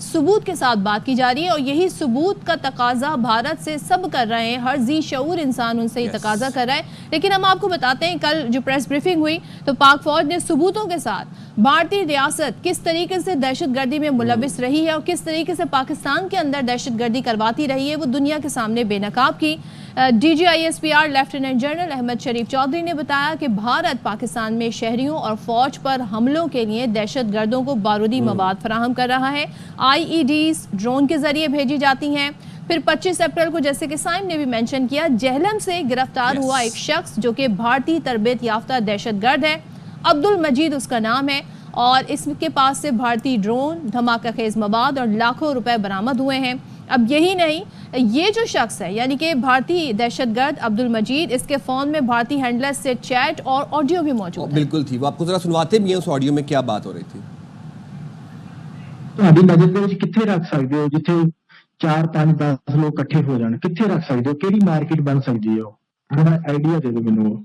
ثبوت کے ساتھ بات کی جا رہی ہے، اور یہی ثبوت کا تقاضا بھارت سے سب کر رہے ہیں، ہر ذی شعور انسان ان سے یہ تقاضا کر رہا ہے. لیکن ہم آپ کو بتاتے ہیں کل جو پریس بریفنگ ہوئی تو پاک فوج نے ثبوتوں کے ساتھ بھارتی ریاست کس طریقے سے دہشت گردی میں ملوث رہی ہے اور کس طریقے سے پاکستان کے اندر دہشت گردی کرواتی رہی ہے وہ دنیا کے سامنے بے نقاب کی. D G I S P R lieutenant general Ahmed Sharif Chaudhry نے بتایا کہ بھارت پاکستان میں شہریوں اور فوج پر حملوں کے لیے دہشت گردوں کو بارودی مواد فراہم کر رہا ہے. آئی ای ڈیز ڈرون کے ذریعے بھیجی جاتی ہیں. پھر 25 اپریل کو جیسے کہ سائم نے بھی مینشن کیا جہلم سے گرفتار ہوا ایک شخص جو کہ بھارتی تربیت یافتہ دہشت گرد ہے، عبد المجید اس کا نام ہے، اور اس کے پاس سے بھارتی ڈرون، دھماکہ خیز مواد اور لاکھوں روپے برآمد ہوئے ہیں. اب یہی نہیں، یہ جو شخص ہے یعنی کہ بھارتی دہشت گرد عبد المجید، اس کے فون میں بھارتی ہینڈلر سے چیٹ اور آڈیو بھی موجود ہے. بالکل تھی، وہ آپ کو ذرا سنواتے بھی ہیں اس آڈیو میں کیا بات ہو رہی تھی. ਤੁਹਾਡੀ ਬਜਟ ਦੇ ਵਿੱਚ ਕਿੱਥੇ ਰੱਖ ਸਕਦੇ ਹੋ ਜਿੱਥੇ 4 5 10 ਲੋਕ ਇਕੱਠੇ ਹੋ ਜਾਣ, ਕਿੱਥੇ ਰੱਖ ਸਕਦੇ ਹੋ, ਕਿਹੜੀ ਮਾਰਕੀਟ ਬਣ ਸਕਦੀ ਹੈ, ਥੋੜਾ ਆਈਡੀਆ ਦੇ ਦਿਓ ਮੈਨੂੰ.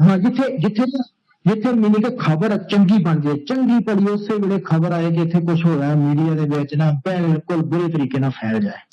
ਹਾਂ ਜਿੱਥੇ ਮੈਨੂੰ ਕਿ ਖਬਰ ਚੰਗੀ ਬਣ ਜੇ, ਚੰਗੀ ਪੜੀ ਉਸੇ ਵੇਲੇ ਖਬਰ ਆਏ ਕਿ ਇੱਥੇ ਕੁਝ ਹੋਇਆ ਮੀਡੀਆ ਦੇ ਵਿੱਚ ਨਾ ਬਿਲਕੁਲ ਬੁਰੇ ਤਰੀਕੇ ਨਾਲ ਫੈਲ ਜਾਏ.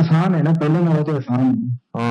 ਆਸਾਨ ਹੈ ਨਾ, ਪਹਿਲਾਂ ਨਾਲੋਂ ਤੇ ਆਸਾਨ ਹੈ.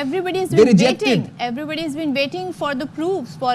everybody has been waiting for the proofs, for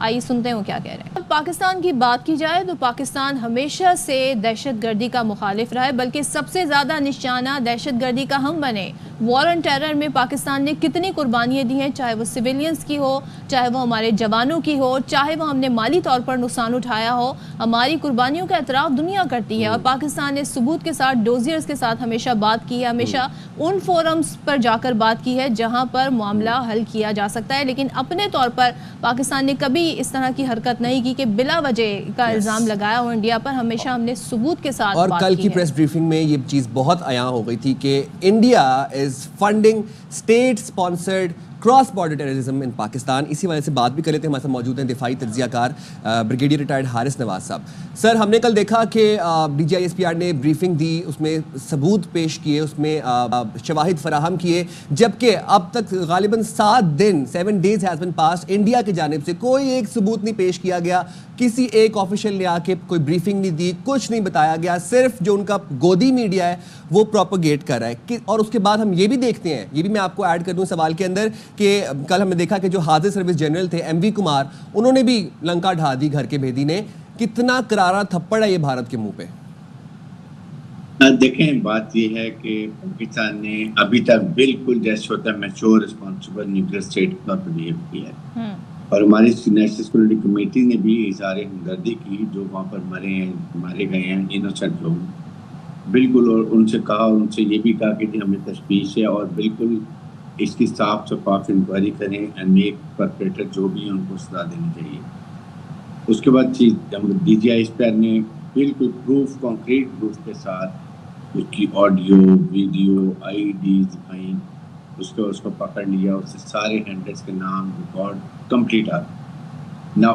آئیے سنتے ہیں وہ کیا کہہ رہے ہیں. پاکستان کی بات کی جائے تو پاکستان ہمیشہ سے دہشت گردی کا مخالف رہا ہے, بلکہ سب سے زیادہ نشانہ دہشت گردی کا ہم بنے. وار آن ٹیرر میں پاکستان نے کتنی قربانیاں دی ہیں, چاہے وہ سویلینز کی ہو, چاہے وہ ہمارے جوانوں کی ہو, چاہے وہ ہم نے مالی طور پر نقصان اٹھایا ہو. ہماری قربانیوں کا اعتراف دنیا کرتی ہے, اور پاکستان نے ثبوت کے ساتھ ڈوزیئرز کے ساتھ ہمیشہ بات کی ہے, ہمیشہ ان فورمز پر جا کر بات کی ہے جہاں پر معاملہ حل کیا جا سکتا ہے. لیکن اپنے طور پر پاکستان نے کبھی اس طرح کی حرکت نہیں کی کہ بلا وجہ کا الزام لگایا ہو انڈیا پر. ہمیشہ ہم نے ثبوت کے ساتھ اور بات کل کی کی ہے. پریس بریفنگ میں یہ چیز بہت عیاں ہو گئی تھی کہ India is funding state sponsored cross border terrorism in Pakistan. اسی وجہ سے بات بھی کر لیتے ہیں. ہمارے ساتھ موجود ہیں دفاعی تجزیہ کار بریگیڈیئر ریٹائرڈ حارث نواز صاحب. سر, ہم نے کل دیکھا کہ D G I S P R نے بریفنگ دی, اس میں ثبوت پیش کیے, اس میں شواہد فراہم کیے, جبکہ اب تک غالباً 7 days has been passed, India کی جانب سے کوئی ایک ثبوت نہیں پیش کیا گیا. کسی ایک آفیشیل نے آ کے کوئی بریفنگ نہیں دی, کچھ نہیں بتایا گیا. صرف جو ان کا گودی میڈیا ہے وہ پروپیگیٹ کر رہا ہے. اور اس کے بعد ہم یہ بھی دیکھتے ہیں, یہ بھی میں آپ کو ایڈ کر دوں سوال کے اندر, کہ کل ہم نے دیکھا کہ جو حاضر سروس جنرل تھے ایم وی کمار, انہوں نے بھی لنکا ڈھا دی گھر کے بھیدی نے. کتنا کرارا تھپڑ ہے یہ بھارت کے منہ پہ. دیکھیں, بات یہ ہے کہ پاکستان نے ابھی تک بالکل جیسے ہوتا ہے میچور رسپانسبل نیوکلیر اسٹیٹ پر بہیو کیا ہے, اور ہماری نیشنل سیکورٹی کمیٹی نے بھی اظہار ہمدردی کی جو وہاں پر مارے گئے ہیں انوسنٹ لوگ, بالکل. اور ان سے کہا, ان سے یہ بھی کہا کہ ہمیں تشویش ہے اور بالکل اس کی صاف شفاف انکوائری کریں, اینڈ میک پرپیٹر جو بھی ہیں ان کو سزا دینی چاہیے. اس کے بعد D G I S P R نے بالکل کانکریٹ پروف کے ساتھ اس کی آڈیو ویڈیو آئی ڈیز دکھائیں, اس کو پکڑ لیا, اس سے سارے ہینڈلرز کے نام ریکارڈ کمپلیٹ آ گئے. نا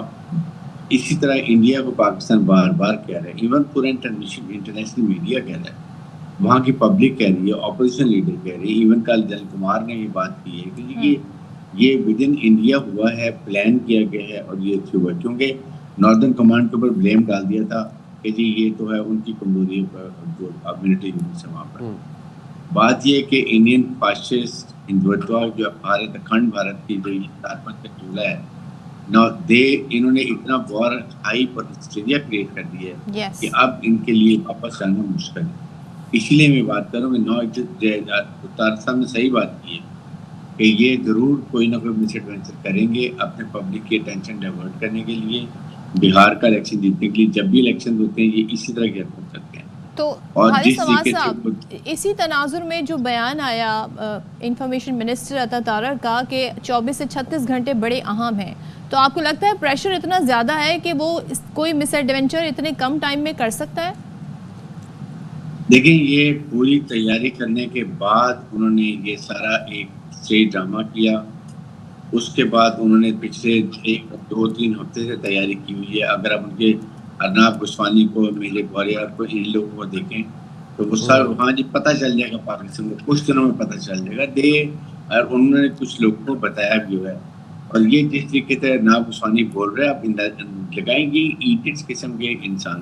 اسی طرح انڈیا کو پاکستان بار بار کہہ رہا ہے, ایون پورا انٹرنیشنل میڈیا کہہ رہا ہے, وہاں کی پبلک کہہ رہی ہے, اپوزیشن لیڈر کہہ رہی ہے, ایون کل جنرل کمار نے یہ بات کی ہے کہ یہ ود ان انڈیا ہوا ہے, پلان کیا گیا ہے اور یہ ہوا ہے. کیونکہ ناردرن کمانڈ کے اوپر بلیم ڈال دیا تھا کہ جی یہ تو ہے ان کی کمزوری پر جو ملٹری یونٹس ہیں وہاں پر. بات یہ ہے کہ انڈین فاسسٹ ہندوتوا جو بھارت اکھنڈ بھارت کی جو طاقت کا چولہا ہے نا, انہوں نے اتنا وار ہائی پر ہسٹیریا کریٹ کر دی ہے کہ اب ان کے لیے واپس جانا مشکل ہے. اس لیے میں بات کروں کہ طارق صاحب نے صحیح بات کی ہے کہ یہ ضرور کوئی نہ کوئی مس ایڈوینچر کریں گے اپنے پبلک کی اٹینشن ڈائیورٹ کرنے کے لیے. بہار کا الیکشن جیتنے کے لیے جب بھی الیکشن ہوتے ہیں یہ اسی طرح کی حرکت کرتے ہیں. تو حارث نواز صاحب, اسی تناظر میں جو بیان آیا انفارمیشن منسٹر عطا طارق کا کہ 24 سے 36 گھنٹے بڑے اہم ہیں, تو آپ کو لگتا ہے پریشر اتنا زیادہ ہے کہ وہ کوئی مس ایڈوینچر اتنے کم ٹائم میں کر سکتا ہے؟ دیکھیں, یہ پوری تیاری کرنے کے بعد انہوں نے یہ سارا ایک اسٹیج ڈرامہ کیا. اس کے بعد انہوں نے پچھلے 1-2-3 ہفتے سے تیاری کی ہوئی ہے. اگر آپ ان کے ارناب گوسوانی کو, میرے گوریار کو, ان لوگوں کو دیکھیں تو وہ سر وہاں جی پتہ چل جائے گا پاکستان کو, کچھ دنوں میں پتہ چل جائے گا. اور انہوں نے کچھ لوگوں کو بتایا بھی ہوا ہے. اور یہ جس طریقے سے ارناب گوسوانی بول رہے ہیں, آپ لگائیں گے ایڈٹس قسم کے انسان,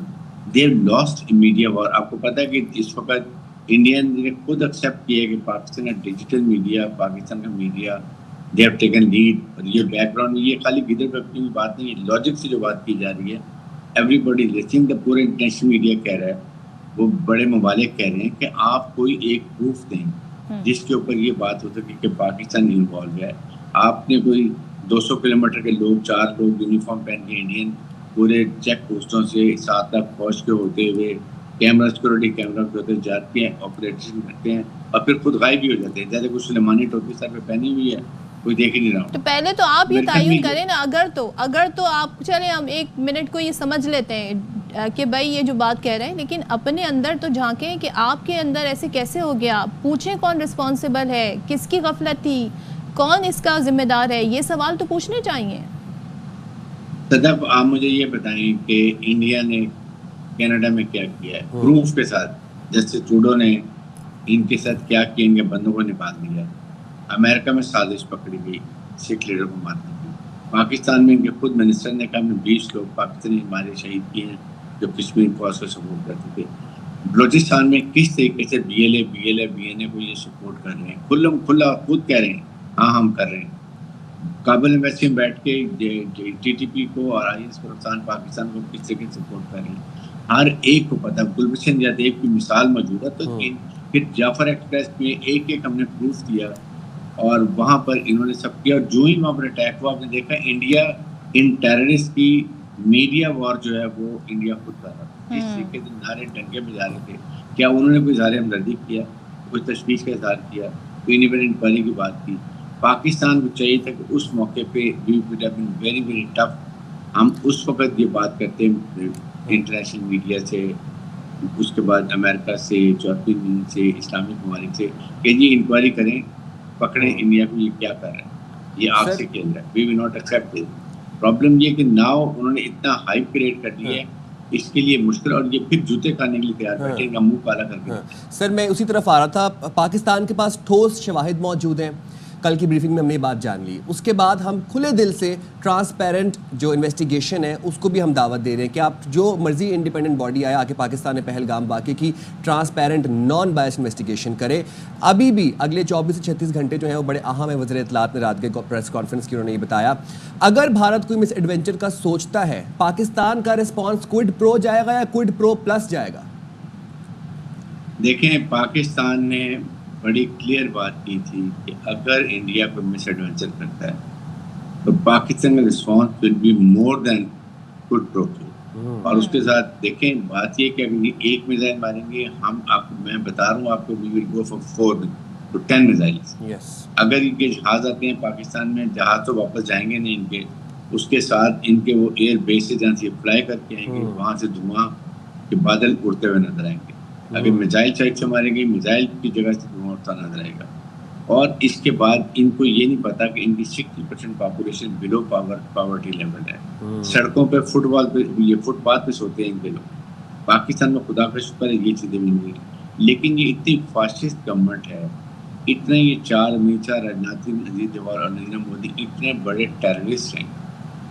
دے لاسٹ ان میڈیا وار. آپ کو پتہ ہے کہ اس وقت انڈین نے خود ایکسیپٹ کیا کہ پاکستان کا ڈیجیٹل میڈیا, پاکستان کا media they have taken lead. اور یہ بیک گراؤنڈ میں یہ خالی گدر پپی کی بات نہیں ہے, لاجک سے جو بات کی جا رہی ہے, ایوری بڈی لسننگ, دا پورا انٹرنیشنل میڈیا کہہ رہا ہے, وہ بڑے ممالک کہہ رہے ہیں کہ آپ کوئی ایک پروف دیں جس کے اوپر یہ بات ہو سکے کہ پاکستان انوالو ہے. آپ نے کوئی 200 کلومیٹر کے لوگ, 4 لوگ یونیفارم پہن کے انڈین پورے چیک پوسٹوں سے 7 لاکھ فوج کے ہوتے ہوئے کیمرہ سیکورٹی کیمرہ کے ہوتے جاتے ہیں, آپریشن کرتے ہیں اور پھر خود غائب بھی ہو جاتے ہیں. جیسے کچھ سلیمانی ٹوپی سر پہ پہنی ہوئی ہے, کوئی دیکھ ہی نہیں رہا. تو پہلے تو آپ یہ تعین کریں نا, اگر تو آپ چلیں ہم 1 منٹ کو یہ سمجھ لیتے ہیں کہ بھائی یہ جو بات کہہ رہے ہیں, لیکن اپنے اندر تو جھانکیں کہ آپ کے اندر ایسے کیسے ہو گیا, پوچھیں کون رسپانسیبل ہے, کس کی غفلت تھی, کون اس کا ذمہ دار ہے, یہ سوال تو پوچھنے چاہیے. صدف, آپ مجھے یہ بتائیں کہ انڈیا نے کینیڈا میں کیا کیا ہے پروف کے ساتھ, جیسے ٹروڈو نے ان کے ساتھ کیا کیا, ان کے بندوں کو نکال دیا. امریکہ میں سازش پکڑی گئی سکھ لیڈر کو مارنے کی. پاکستان میں ان کے خود منسٹر نے کہا میں 20 لوگ پاکستانی ہمارے شہید کیے ہیں جو کشمیر فوج کو سپورٹ کرتے تھے. بلوچستان میں کس طریقے سے بی ایل اے کو یہ سپورٹ کر رہے ہیں, کھلا خود کہہ رہے ہیں ہاں ہم کر رہے ہیں. کابل ایمبیسی میں بیٹھ کے TTP کو اور IS کو پاکستان کو کس طرح سپورٹ کر رہے ہیں، ہر ایک کو پتہ. گلبشن یادیو کی مثال موجود ہے. تو پھر جعفر ایکسپریس میں ایک ہم نے پروف کیا اور وہاں پر انہوں نے سب کیا. اور جو ہی وہاں پر اٹیک ہوا آپ نے دیکھا انڈیا ان ٹیررسٹ کی میڈیا وار جو ہے وہ انڈیا خود کر رہا تھا. جس طریقے سے نعرے ڈنکے بجا رہے تھے، کیا انہوں نے کوئی اظہار ہمدردی کیا، کوئی تشویش کا اظہار کیا، کوئی انڈیپینڈنٹ انکوائری کی بات کی؟ پاکستان کو چاہیے تھا کہ اس موقع پہ we would have been very very tough. ہم اس وقت یہ بات کرتے ہیں انٹرنیشنل میڈیا سے، اس کے بعد امریکہ سے، یورپین یونین سے، اسلامک ممالک سے کہ جی انکوائری کریں، پکڑیں انڈیا کو یہ کیا کر رہے ہیں، یہ آپ سے کھیل رہا ہے. We will not accept this. Problem یہ کہ ناؤ انہوں نے اتنا ہائپ کریٹ کر دیا ہے، اس کے لیے مشکل، اور یہ پھر جوتے کھانے کے لیے تیار بیٹھے گا منہ کالا کر کے. سر میں اسی طرف آ رہا تھا، پاکستان کے پاس ٹھوس شواہد موجود ہیں. کل کی بریفنگ میں ہم نے یہ بات جان لی. اس کے بعد ہم کھلے دل سے ٹرانسپیرنٹ جو انویسٹیگیشن ہے اس کو بھی ہم دعوت دے رہے ہیں کہ آپ جو مرضی انڈیپینڈنٹ باڈی آیا کہ پاکستان نے پہلگام واقعے کی ٹرانسپیرنٹ نان بائس انویسٹیگیشن کرے. ابھی بھی اگلے 24 سے 36 گھنٹے جو ہیں وہ بڑے اہم ہیں. وزیر اطلاعات نے رات کے پریس کانفرنس کی انہوں نے یہ بتایا. اگر بھارت کوئی مس ایڈونچر کا سوچتا ہے، پاکستان کا رسپانس کوئڈ پرو جائے گا یا کوئڈ پرو پلس جائے گا؟ دیکھیں پاکستان نے بڑی کلیئر بات کی تھی کہ اگر انڈیا کو مس ایڈونچر کرتا ہے تو پاکستان کا response will be more than quid pro. اور اس کے ساتھ دیکھیں بات یہ کہ اگر ایک میزائل ماریں گے ہم، آپ میں بتا رہا ہوں آپ کو، وی ول گو فار 4 to 10 میزائلس. اگر ان کے جہاز آتے ہیں پاکستان میں، جہاز تو واپس جائیں گے نہیں ان کے، اس کے ساتھ ان کے وہ ایئر بیس سے جہاں سے فلائی کر کے آئیں گے، وہاں سے دھواں کے بادل اڑتے ہوئے نظر آئیں گے. اگر میزائل سائٹ سے ماریں گے، میزائل کی جگہ سے دھواں اڑتا نظر آئے گا. اور اس کے بعد ان کو یہ نہیں پتا کہ ان کی 60% پاپولیشن بلو پاورٹی لیول ہے. سڑکوں پہ فٹ پاتھ پہ سوتے ہیں ان کے لوگ. پاکستان میں خدا کا شکر ہے یہ چیزیں نہیں ہوئی، لیکن یہ اتنی فاسسٹ گورنمنٹ ہے، اتنے یہ 4 میچا راجناتھ سنگھ، اجیت دوال اور نریندر مودی اتنے بڑے ٹیررسٹ ہیں،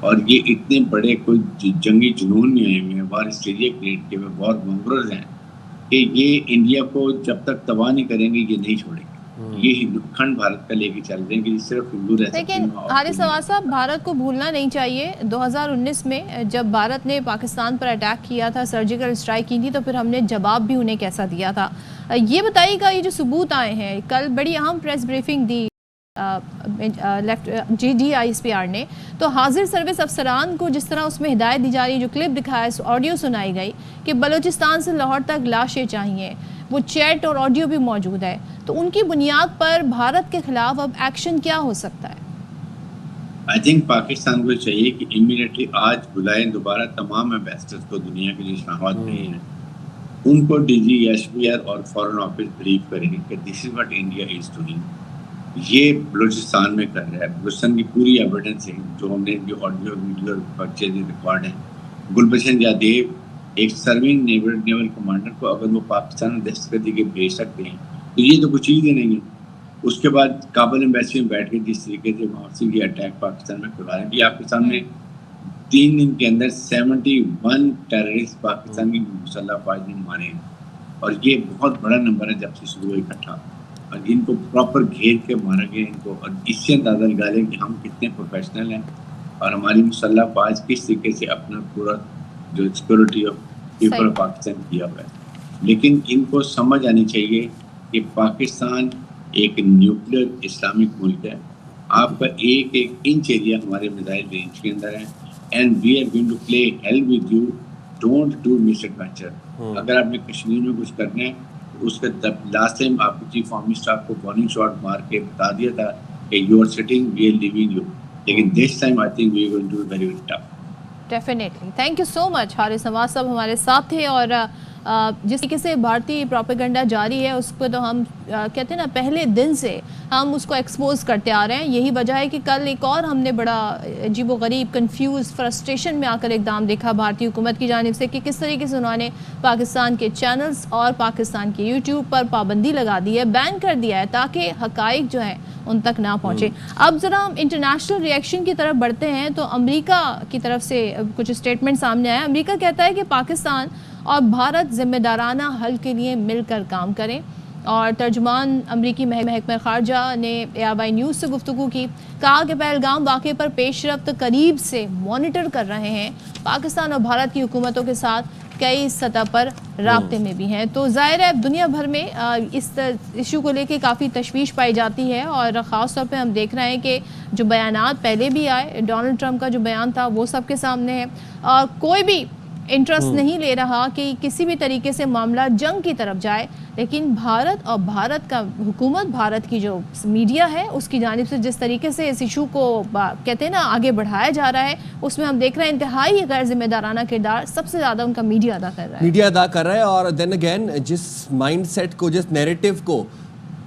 اور یہ اتنے بڑے کوئی جنگی جنون میں آئے ہوئے ہیں، وار اسٹیریا کریٹ کیے ہوئے وار مونگرز ہیں کہ یہ انڈیا کو جب تک تباہ نہیں کریں گے یہ نہیں چھوڑیں گے. یہ ہندوکھنڈ بھارت کا لے کے چل رہے ہیں کہ صرف ہندو رہ سکتے ہیں. لیکن حارث نواز صاحب، بھارت کو بھولنا نہیں چاہیے 2019 میں جب بھارت نے پاکستان پر اٹیک کیا تھا، سرجیکل اسٹرائک کی تھی، تو پھر ہم نے جواب بھی انہیں کیسا دیا تھا. یہ بتائیے گا، یہ جو ثبوت آئے ہیں، کل بڑی اہم پریس بریفنگ دی GDISPR نے، تو حاضر سروس افسران کو جس طرح اس میں ہدایت دی جا رہی ہے، جو کلپ دکھایا، آڈیو سنائی گئی کہ بلوچستان سے لاہور تک لاشیں چاہیے، وہ چیٹ اور آڈیو بھی موجود ہے، تو ان کی بنیاد پر بھارت کے خلاف اب ایکشن کیا ہو سکتا ہے؟ آئی تھنک پاکستان کو چاہیے کہ امیڈیٹلی آج بلائیں دوبارہ تمام ایمبیسڈرز کو، دنیا کے جو اسلام آباد میں ہیں، ان کو DGSPR اور فارن آفس بریف کریں کہ this is what India is doing. یہ بلوچستان میں کر رہا ہے. بلوچستان کی پوری ایویڈنس ہے جو ہم نے، جو آڈیو ویڈیو پرچیز ریکارڈ ہیں. گلبشن یادیو ایک سرونگ نیول کمانڈر کو اگر وہ پاکستان میں دہشت گردی کے بھیج سکتے ہیں تو یہ تو کچھ چیز ہی نہیں ہے. اس کے بعد کابل ایمبیسی میں بیٹھ کے جس طریقے سے وہاں سے یہ اٹیک پاکستان میں کروا رہے ہیں کہ آپ کے سامنے 3 دن کے اندر 71 ٹیررسٹ پاکستان کی مسلح افواج نے مارے ہیں، اور یہ بہت بڑا نمبر ہے جب سے شروع ہوئی اکٹھا. اور ان کو پراپر گھیر کے مارا گیا ان کو، اور اس سے اندازہ لگا لیں کہ ہم کتنے پروفیشنل ہیں اور ہماری مسلح افواج کس طریقے سے اپنا پورا جو security of people of Pakistan کیا ہوا ہے. لیکن ان کو سمجھ آنی چاہیے کہ پاکستان ایک نیوکلیر اسلامک ملک ہے. آپ کا ایک انچ ایریا ہمارے میزائل رینج کے اندر ہے، and we are going to play hell with you. Don't do misadventure. اگر آپ نے کشمیر میں کچھ کرنا ہے، اس کا لاسٹ ٹائم آپ کو چیف آرمی اسٹاف کو وارننگ شاٹ مار کے بتا دیا تھا کہ you are sitting we are leaving you. لیکن this time I think we are going to be very very tough. Definitely. Thank you so much. Haris Nawaz صاحب ہمارے ساتھ تھے، اور جس طریقے سے بھارتی پروپیگنڈا جاری ہے اس کو تو ہم کہتے ہیں نا پہلے دن سے ہم اس کو ایکسپوز کرتے آ رہے ہیں. یہی وجہ ہے کہ کل ایک اور ہم نے بڑا عجیب و غریب کنفیوز فرسٹریشن میں آ کر اقدام دیکھا بھارتی حکومت کی جانب سے کہ کس طریقے سے انہوں نے پاکستان کے چینلز اور پاکستان کے یوٹیوب پر پابندی لگا دی ہے، بین کر دیا ہے تاکہ حقائق جو ہیں ان تک نہ پہنچے. اب ذرا ہم انٹرنیشنل ریئیکشن کی طرف بڑھتے ہیں. تو امریکہ کی طرف سے کچھ اسٹیٹمنٹ سامنے آیا. امریکہ کہتا ہے کہ پاکستان اور بھارت ذمہ دارانہ حل کے لیے مل کر کام کریں. اور ترجمان امریکی محکمہ خارجہ نے ARY نیوز سے گفتگو کی. کہا کہ پہلگام واقعے پر پیش رفت قریب سے مانیٹر کر رہے ہیں. پاکستان اور بھارت کی حکومتوں کے ساتھ کئی سطح پر رابطے میں بھی ہیں. تو ظاہر ہے دنیا بھر میں اس ایشو کو لے کے کافی تشویش پائی جاتی ہے، اور خاص طور پہ ہم دیکھ رہے ہیں کہ جو بیانات پہلے بھی آئے، ڈونلڈ ٹرمپ کا جو بیان تھا وہ سب کے سامنے ہے، اور کوئی بھی انٹرسٹ نہیں لے رہا کہ کسی بھی طریقے سے معاملہ جنگ کی طرف جائے. لیکن بھارت اور بھارت کا حکومت، بھارت کی جو میڈیا ہے اس کی جانب سے جس طریقے سے اس ایشو کو کہتے ہیں نا آگے بڑھایا جا رہا ہے، اس میں ہم دیکھ رہے ہیں انتہائی غیر ذمہ دارانہ کردار سب سے زیادہ ان کا میڈیا ادا کر رہا ہے. اور دین اگین جس مائنڈ سیٹ کو، جس نیریٹو کو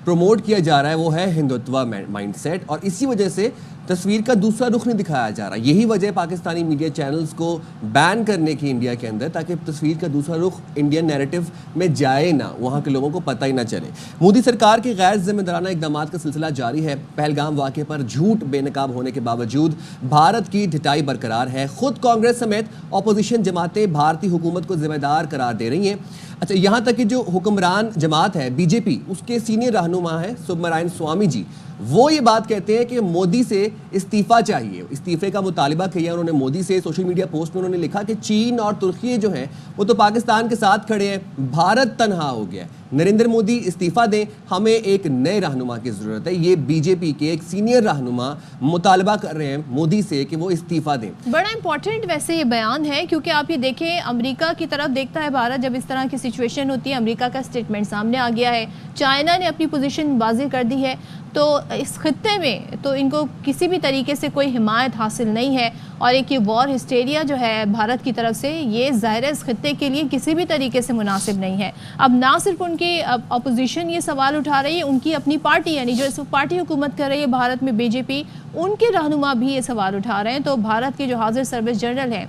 پروموٹ کیا جا رہا ہے وہ ہے ہندوتوا مائنڈ سیٹ، اور اسی وجہ سے تصویر کا دوسرا رخ نہیں دکھایا جا رہا. یہی وجہ پاکستانی میڈیا چینلز کو بین کرنے کی انڈیا کے اندر، تاکہ تصویر کا دوسرا رخ انڈین نیریٹو میں جائے نہ، وہاں کے لوگوں کو پتہ ہی نہ چلے. مودی سرکار کے غیر ذمہ دارانہ اقدامات کا سلسلہ جاری ہے. پہلگام واقعے پر جھوٹ بے نقاب ہونے کے باوجود بھارت کی ڈٹائی برقرار ہے. خود کانگریس سمیت اپوزیشن جماعتیں بھارتی حکومت کو ذمہ دار قرار دے رہی ہیں. اچھا، یہاں تک کہ جو حکمران جماعت ہے بی جے پی، اس کے سینئر رہنما ہے سبرامنیم سوامی جی، وہ یہ بات کہتے ہیں کہ مودی سے استعفیٰ چاہیے. استعفے کا مطالبہ کیا انہوں نے مودی سے. سوشل میڈیا پوسٹ میں انہوں نے لکھا کہ چین اور ترکی جو ہیں وہ تو پاکستان کے ساتھ کھڑے ہیں، بھارت تنہا ہو گیا ہے. نریندر مودی استعفیٰ دیں، ہمیں ایک نئے رہنما کی ضرورت ہے. یہ بی جے پی کے ایک سینئر رہنما مطالبہ کر رہے ہیں مودی سے کہ وہ استعفیٰ دیں. بڑا امپورٹنٹ ویسے یہ بیان ہے، کیونکہ آپ یہ دیکھیں امریکہ کی طرف دیکھتا ہے بھارت جب اس طرح کی سچویشن ہوتی ہے. امریکہ کا سٹیٹمنٹ سامنے آ گیا ہے، چائنا نے اپنی پوزیشن واضح کر دی ہے. تو اس خطے میں تو ان کو کسی بھی طریقے سے کوئی حمایت حاصل نہیں ہے، اور ایک یہ وار ہسٹیریا جو ہے بھارت کی طرف سے، یہ ظاہر ہے اس خطے کے لیے کسی بھی طریقے سے مناسب نہیں ہے. اب نہ صرف ان کی اپوزیشن یہ سوال اٹھا رہی ہے، ان کی اپنی پارٹی یعنی جو اس وقت پارٹی حکومت کر رہی ہے بھارت میں بی جے پی، ان کے رہنما بھی یہ سوال اٹھا رہے ہیں. تو بھارت کے جو حاضر سروس جنرل ہیں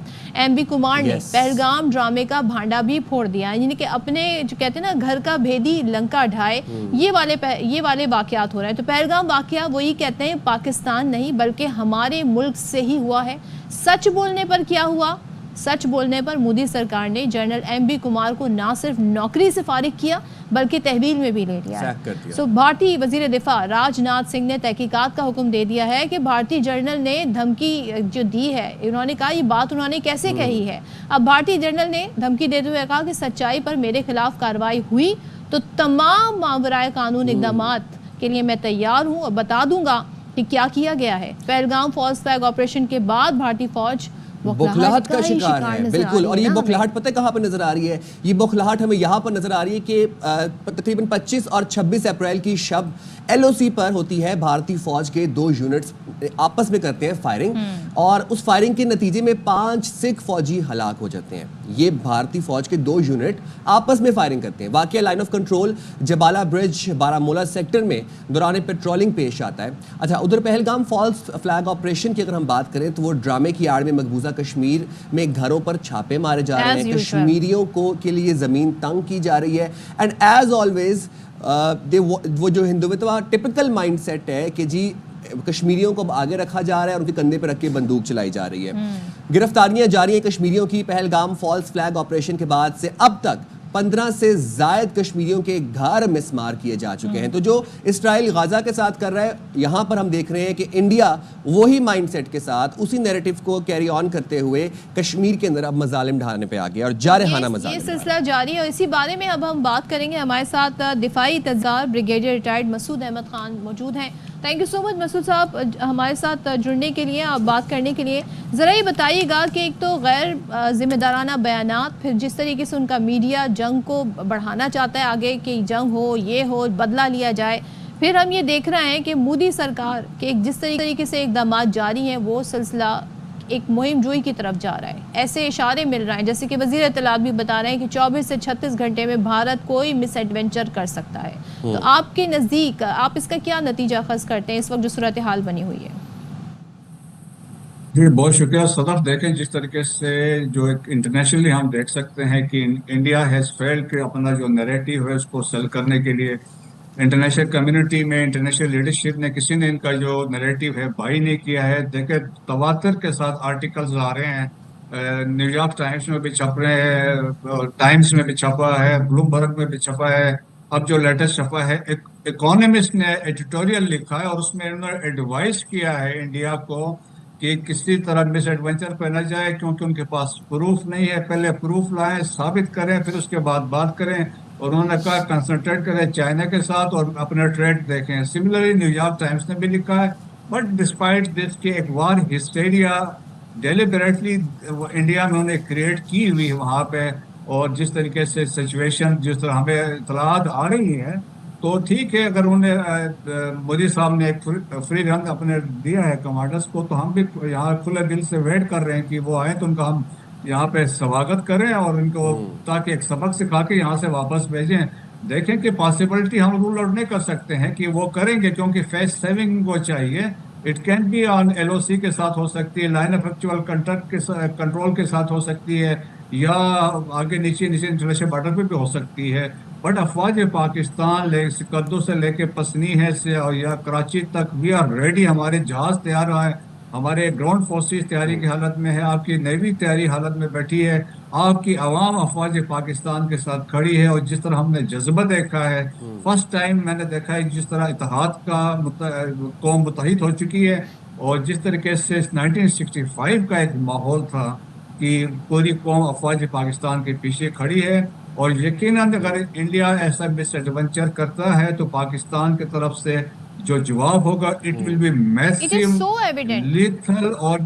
MB کمار نے پہلگام ڈرامے کا بھانڈا بھی پھوڑ دیا ہے، یعنی کہ اپنے جو کہتے ہیں نا گھر کا بھیدی لنکا ڈھائے، یہ والے واقعات ہو رہے ہیں. تو پہلگام واقعہ وہی کہتے ہیں پاکستان نہیں بلکہ ہمارے ملک سے ہی ہوا ہے. سچ بولنے پر کیا ہوا؟ سچ بولنے پر مودی سرکار نے جنرل MB کمار کو نہ صرف نوکری سے فارغ کیا بلکہ تحویل میں بھی لے لیا ہے. بھارتی وزیر دفاع راج ناتھ سنگھ نے تحقیقات کا حکم دے دیا ہے کہ بھارتی جنرل نے دھمکی جو دی ہے، انہوں نے کہا یہ بات انہوں نے کیسے کہی ہے. اب بھارتی جنرل نے دھمکی دیتے ہوئے کہا کہ سچائی پر میرے خلاف کارروائی ہوئی تو تمام ماورائے قانون اقدامات کے لیے میں تیار ہوں، اور بتا دوں گا کہ کیا کیا گیا ہے. پہلگام فالس فلیگ آپریشن کے بعد بھارتی فوج بوکھلاہٹ کا شکار ہے. بالکل، اور یہ بوکھلاہٹ پتہ کہاں پر نظر آ رہی ہے؟ یہ بوکھلاہٹ ہمیں یہاں پر نظر آ رہی ہے کہ تقریباً 25 اور 26 اپریل کی شب LOC پر ہوتی ہے. بھارتی فوج کے 2 یونٹس آپس میں کرتے ہیں فائرنگ، اور اس فائرنگ کے نتیجے میں 5 سکھ فوجی ہلاک ہو جاتے ہیں. یہ بھارتی فوج کے 2 یونٹ آپس میں فائرنگ کرتے ہیں. واقعہ لائن آف کنٹرول جبالہ برج بارہمولہ سیکٹر میں دوران پیٹرولنگ پیش آتا ہے. اچھا، ادھر پہلگام فالس فلیگ آپریشن کی اگر ہم بات کریں تو وہ ڈرامے کی آڑ میں مقبوضہ کشمیر میں گھروں پر چھاپے مارے جا رہے ہیں، کشمیریوں کو کے لیے زمین تنگ کی جا رہی ہے. اینڈ ایز آلویز وہ جو ہندوتوا ٹپکل مائنڈ سیٹ ہے کہ جی کشمیریوں کو آگے رکھا جا رہا ہے اور ان کے کندھے پہ رکھ کے بندوق چلائی جا رہی ہے. گرفتاریاں جاری ہیں کشمیریوں کی. پہلگام فالس فلیگ آپریشن کے بعد سے اب تک 15 سے زائد کشمیریوں کے گھر مسمار کیے جا چکے ہیں. تو جو اسرائیل غزہ کے ساتھ کر رہا ہے، یہاں پر ہم دیکھ رہے ہیں کہ انڈیا وہی مائنڈ سیٹ کے ساتھ اسی نیریٹو کو کیری آن کرتے ہوئے کشمیر کے اندر اب مظالم ڈھانے پہ آ گیا اور جارحانہ مظالم. یہ سلسلہ جاری ہے، اور اسی بارے میں اب ہم بات کریں گے. ہمارے ساتھ دفاعی تجزیہ بریگیڈیئر ریٹائرڈ مسعود احمد خان موجود ہیں. تھینک یو سو مچ مسعود صاحب ہمارے ساتھ جڑنے کے لیے، آپ بات کرنے کے لیے. ذرا یہ بتائیے گا کہ ایک تو غیر ذمہ دارانہ بیانات، پھر جس طریقے سے ان کا میڈیا جنگ کو بڑھانا چاہتا ہے آگے کہ جنگ ہو، یہ ہو، بدلہ لیا جائے. پھر ہم یہ دیکھ رہے ہیں کہ مودی سرکار کے جس طریقے سے اقدامات جاری ہیں وہ سلسلہ ایک مہم جوئی کی طرف جا رہا ہے. ایسے اشارے مل رہے ہیں جیسے کہ وزیر اطلاعات بھی بتا رہے ہیں کہ 24 سے 36 گھنٹے میں بھارت کوئی مس ایڈونچر کر سکتا ہے. تو آپ کے نزدیک آپ اس کا کیا نتیجہ اخذ کرتے ہیں اس وقت جو صورتحال بنی ہوئی ہے؟ جی بہت شکریہ صدف. دیکھیں جس طریقے سے جو ایک انٹرنیشنلی ہم دیکھ سکتے ہیں کہ انڈیا ہیز فیلڈ کہ اپنا جو نیریٹو ہے اس کو سیل کرنے کے لیے انٹرنیشنل کمیونٹی میں انٹرنیشنل لیڈرشپ نے کسی نے ان کا جو نیریٹو ہے بائی نہیں کیا ہے. دیکھیں تواتر کے ساتھ آرٹیکلز آ رہے ہیں، نیو یارک ٹائمز میں بھی چھپ رہے ہیں، ٹائمز میں بھی چھپا ہے، بلوم برگ میں بھی چھپا ہے، اب جو لیٹسٹ چھپا ہے اکانومسٹ نے ایڈیٹوریل لکھا ہے اور اس میں انہوں نے ایڈوائز کیا ہے انڈیا کو کہ کسی طرح مس ایڈونچر پہ نہ جائے کیونکہ ان کے پاس پروف نہیں ہے. پہلے پروف لائیں, ثابت کریں, پھر اس کے بعد بات کریں. اور انہوں نے کہا کنسنٹریٹ کریں چائنا کے ساتھ اور اپنا ٹریڈ دیکھیں. سملرلی نیو یارک ٹائمز نے بھی لکھا ہے بٹ ڈسپائٹ دس کہ ایک وار ہسٹیریا ڈیلیبریٹلی انڈیا میں انہوں نے کریٹ کی ہوئی وہاں پہ, اور جس طریقے سے سچویشن جس طرح ہمیں اطلاعات آ رہی ہیں تو ٹھیک ہے. اگر انہوں نے مودی صاحب نے ایک فری رن اپنے دیا ہے کمانڈرز کو تو ہم بھی یہاں کھلے دل سے ویٹ کر رہے ہیں کہ وہ آئیں تو ان کا ہم یہاں پہ سواگت کریں اور ان کو تاکہ ایک سبق سکھا کے یہاں سے واپس بھیجیں. دیکھیں کہ پاسبلٹی ہم رول آؤٹ نہیں کر سکتے ہیں کہ وہ کریں گے کیونکہ فیس سیونگ کو چاہیے. It can be on L O C کے ساتھ ہو سکتی ہے, لائن آف ایکچوئل کنٹرول کے ساتھ ہو سکتی ہے, یا آگے نیچے انٹرنیشنل بارڈر پہ بھی ہو سکتی ہے. بٹ افواج پاکستان سکردو سے لے کے پسنیح سے اور یا کراچی تک وی آر ریڈی. ہمارے جہاز تیار ہیں, ہمارے گراؤنڈ فورسز تیاری کی حالت میں ہے, آپ کی نیوی تیاری حالت میں بیٹھی ہے, آپ کی عوام افواج پاکستان کے ساتھ کھڑی ہے. اور جس طرح ہم نے جذبہ دیکھا ہے, فرسٹ ٹائم میں نے دیکھا ہے جس طرح اتحاد کا قوم متحد ہو چکی ہے, اور جس طریقے سے 1965 کا ایک ماحول تھا کہ پوری قوم افواج پاکستان کے پیچھے کھڑی ہے. اور یقیناً اگر انڈیا ایسا مس ایڈونچر کرتا ہے تو پاکستان کی طرف سے جو جواب ہوگا it will be massive lethal. اور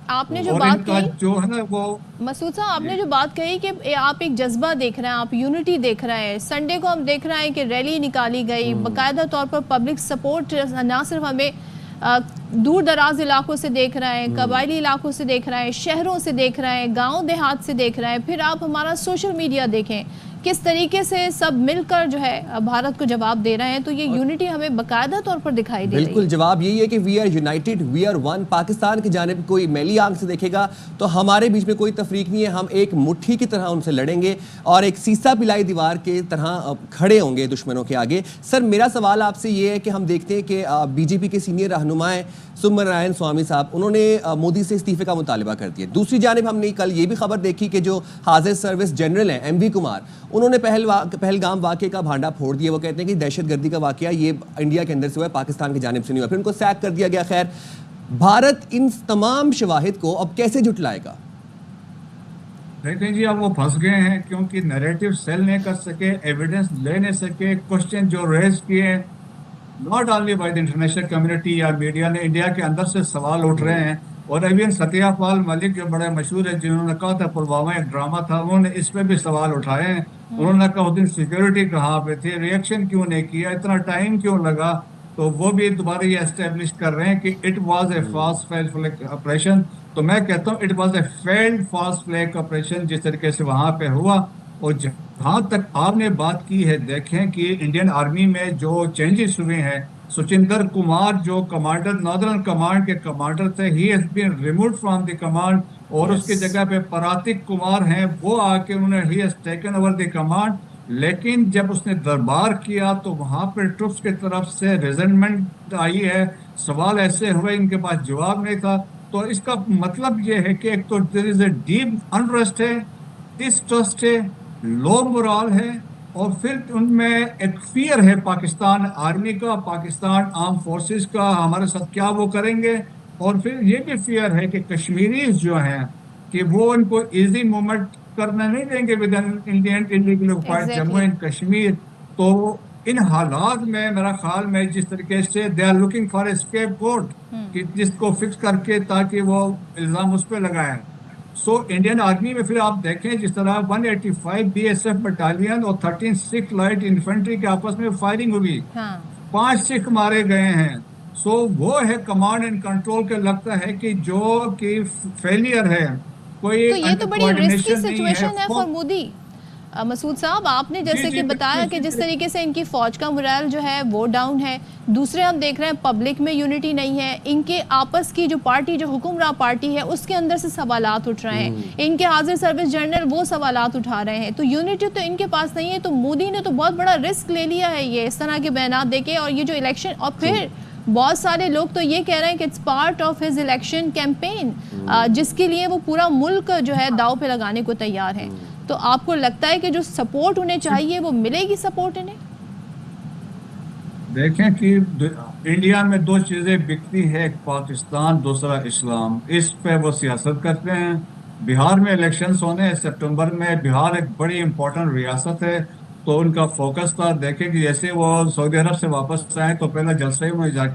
آپ نے جو بات کہی جو ہے نا وہ مسعود صاحب, آپ نے جو بات کہی کہ آپ ایک جذبہ دیکھ رہے ہیں, آپ یونٹی دیکھ رہے ہیں. سنڈے کو ہم دیکھ رہے ہیں کہ ریلی نکالی گئی, باقاعدہ طور پر پبلک سپورٹ نہ صرف ہمیں دور دراز علاقوں سے دیکھ رہے ہیں, قبائلی علاقوں سے دیکھ رہے ہیں, شہروں سے دیکھ رہے ہیں, گاؤں دیہات سے دیکھ رہے ہیں. پھر آپ ہمارا سوشل میڈیا دیکھیں کس طریقے سے سب مل کر جو ہے بھارت کو جواب دے رہے ہیں. تو یہ یونٹی ہمیں باقاعدہ طور پر دکھائی دے رہی ہے. بالکل جواب یہی ہے کہ we are united, we are one. Pakistan کی جانب کوئی میلی آنکھ سے دیکھے گا تو ہمارے بیچ میں کوئی تفریق نہیں ہے. ہم ایک مٹھی کی طرح ان سے لڑیں گے اور ایک سیسا پلائی دیوار کی طرح کھڑے ہوں گے دشمنوں کے آگے. سر میرا سوال آپ سے یہ ہے کہ ہم دیکھتے ہیں کہ بی جے پی کے سینئر رہنما سبرا نارائن سوامی صاحب, انہوں نے مودی سے استعفے کا مطالبہ کر دیا. دوسری جانب ہم نے کل یہ بھی خبر دیکھی کہ جو حاضر سروس جنرل ہیں ایم وی کمار, انہوں نے پہلگام واقعے کا بھانڈا پھوڑ دیا. وہ کہتے ہیں کہ دہشت گردی کا واقعہ یہ انڈیا کے اندر سے ہوا ہے, پاکستان کی جانب سے نہیں ہوا. پھر ان کو سیک کر دیا گیا. خیر, بھارت ان تمام شواہد کو اب کیسے جھٹلائے گا؟ دیکھیں جی, اب وہ پھنس گئے ہیں کیونکہ نیریٹو سیل نہیں کر سکے, ایویڈنس لے نہیں سکے. کوشچن جو ریز کیے not only by the international community یا میڈیا نے, انڈیا کے اندر سے سوال اٹھ رہے ہیں. اور ابھی ستیہ پال ملک جو بڑے مشہور ہیں, جنہوں نے کہا تھا پلوامہ ایک ڈرامہ تھا, انہوں نے اس پہ بھی سوال اٹھائے ہیں. انہوں نے کہا اس دن سیکیورٹی کہاں پہ تھی, ریئیکشن کیوں نہیں کیا, اتنا ٹائم کیوں لگا. تو وہ بھی دوبارہ یہ اسٹیبلش کر رہے ہیں کہ it was a fast flag operation. تو میں کہتا ہوں it was a field fast flag operation جس طریقے سے وہاں پہ ہوا. اور جہاں تک آپ نے بات کی ہے, دیکھیں کہ انڈین آرمی میں جو چینجز ہوئے ہیں, سچندر کمار جو کمانڈر ناردرن کمانڈ کے کمانڈر تھے, he has been removed from the command, اور اس کی جگہ پہ پراتک کمار ہیں, وہ آ کے انہوں نے he has taken over the command. لیکن جب اس نے دربار کیا تو وہاں پہ ٹروپس کی طرف سے ریزنٹمنٹ آئی ہے, سوال ایسے ہوئے ان کے پاس جواب نہیں تھا. تو اس کا مطلب یہ ہے کہ ایک تو دیر از اے ڈیپ انٹرسٹ ہے, ڈسٹرسٹ ہے, لو مورال ہے, اور پھر ان میں ایک فیئر ہے پاکستان آرمی کا, پاکستان آرم فورسز کا, ہمارے ساتھ کیا وہ کریں گے. اور پھر یہ بھی فیئر ہے کہ کشمیریز جو ہیں کہ وہ ان کو ایزی موومنٹ کرنا نہیں دیں گے with Indian independent Jammu and Kashmir. تو ان حالات میں میرا خیال میں جس طریقے سے they are looking for a scapegoat کہ جس کو فکس کر کے تاکہ وہ الزام اس پہ لگائیں. سو انڈین آرمی میں پھر آپ دیکھیں جس طرح 185 بی ایس ایف بٹالین اور 13 سکھ لائٹ انفینٹری کے آپس میں فائرنگ ہوئی, 5 سکھ مارے گئے ہیں. سو وہ ہے کمانڈ اینڈ کنٹرول کے, لگتا ہے کہ جو کہ فیلئر ہے, کوئی تو یہ تو بڑی رسکی سچویشن ہے فار مودی. مسعود صاحب, آپ نے جیسے کہ بتایا کہ جس طریقے سے ان کی فوج کا مورال جو ہے وہ ڈاؤن ہے. دوسرے ہم دیکھ رہے ہیں پبلک میں یونٹی نہیں ہے, ان کے آپس کی جو پارٹی جو حکمراں پارٹی ہے اس کے اندر سے سوالات اٹھ رہے ہیں, ان کے حاضر سروس جنرل وہ سوالات اٹھا رہے ہیں. تو یونٹی تو ان کے پاس نہیں ہے. تو مودی نے تو بہت بڑا رسک لے لیا ہے یہ اس طرح کے بیانات دے کے. اور یہ جو الیکشن, اور پھر بہت سارے لوگ تو یہ کہہ رہے ہیں کہ it's part of his election campaign, جس کے لیے وہ پورا ملک جو ہے داؤ پہ لگانے کو تیار ہے. تو آپ کو لگتا ہے کہ جو سپورٹ انہیں چاہیے وہ ملے گی سپورٹ انہیں؟ دیکھیں کہ انڈیا میں دو چیزیں بکتی ہے، ایک پاکستان، دوسرا اسلام. اس پہ وہ سیاست کرتے ہیں. بہار میں الیکشنز ہونے ہیں سپٹمبر میں. بہار ایک بڑی امپورٹنٹ ریاست ہے، تو ان کا فوکس تھا. دیکھیں کہ جیسے وہ سعودی عرب سے واپس آئے تو پہلے جلسے میں جا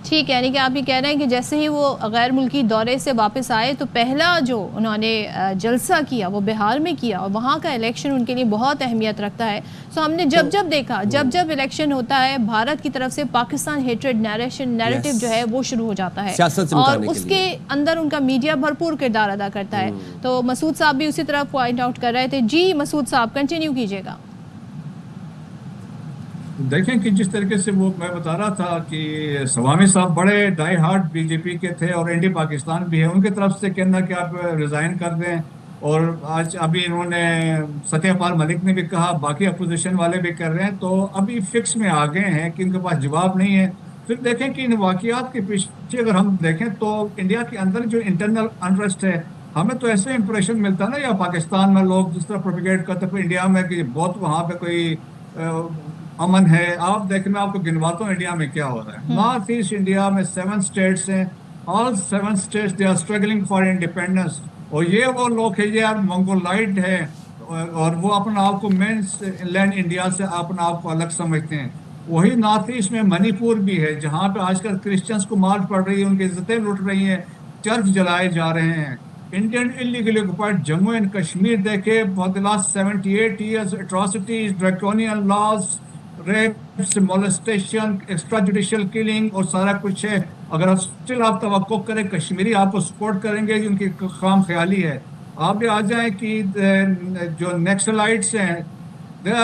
ٹھیک ہے، یعنی کہ آپ یہ کہہ رہے ہیں کہ جیسے ہی وہ غیر ملکی دورے سے واپس آئے تو پہلا جو انہوں نے جلسہ کیا وہ بہار میں کیا، اور وہاں کا الیکشن ان کے لیے بہت اہمیت رکھتا ہے. سو ہم نے جب دیکھا جب الیکشن ہوتا ہے بھارت کی طرف سے پاکستان ہیٹریڈ نیریٹو جو ہے وہ شروع ہو جاتا ہے، اور اس کے اندر ان کا میڈیا بھرپور کردار ادا کرتا ہے. تو مسعود صاحب بھی اسی طرف پوائنٹ آؤٹ کر رہے تھے. جی مسعود صاحب کنٹینیو کیجیے گا. دیکھیں کہ جس طریقے سے وہ میں بتا رہا تھا کہ سوامی صاحب بڑے ڈائی ہارڈ بی جے پی کے تھے، اور انڈیا پاکستان بھی ہے. ان کی طرف سے کہنا کہ آپ ریزائن کر دیں، اور آج ابھی انہوں نے ستیہ پال ملک نے بھی کہا، باقی اپوزیشن والے بھی کر رہے ہیں. تو ابھی فکس میں آ گئے ہیں کہ ان کے پاس جواب نہیں ہے. پھر دیکھیں کہ ان واقعات کے پیچھے اگر ہم دیکھیں تو انڈیا کے اندر جو انٹرنل انریسٹ ہے، ہمیں تو ایسے امپریشن ملتا نا، یا پاکستان میں لوگ جس طرح پروپیگیٹ کرتے ہیں انڈیا میں کہ بہت وہاں پہ کوئی امن ہے. آپ دیکھیں میں آپ کو گنواتا ہوں انڈیا میں کیا ہو رہا ہے. نارتھ ایسٹ انڈیا میں 7 اسٹیٹس ہیں. All 7 states they are struggling for independence. اور یہ وہ لوگ ہیں، یہ منگولائٹ ہے، اور وہ اپنا آپ کو مین لینڈ انڈیا سے اپنا آپ کو الگ سمجھتے ہیں. وہی نارتھ ایسٹ میں منی پور بھی ہے، جہاں پہ آج کل کرسچنس کو مار پڑ رہی ہے، ان کی عزتیں لوٹ رہی ہیں، چرچ جلائے جا رہے ہیں. Indian illegally occupied Jammu and Kashmir دیکھے for the last 78 years, atrocities, draconian laws, rapes, molestation, extra judicial killing, اور سارا کچھ ہے. اگر آپ توقع کریں کشمیری آپ کو سپورٹ کریں گے، ان کی خام خیالی ہے. آپ بھی آ جائیں کہ جو نیکسلائٹس ہیں they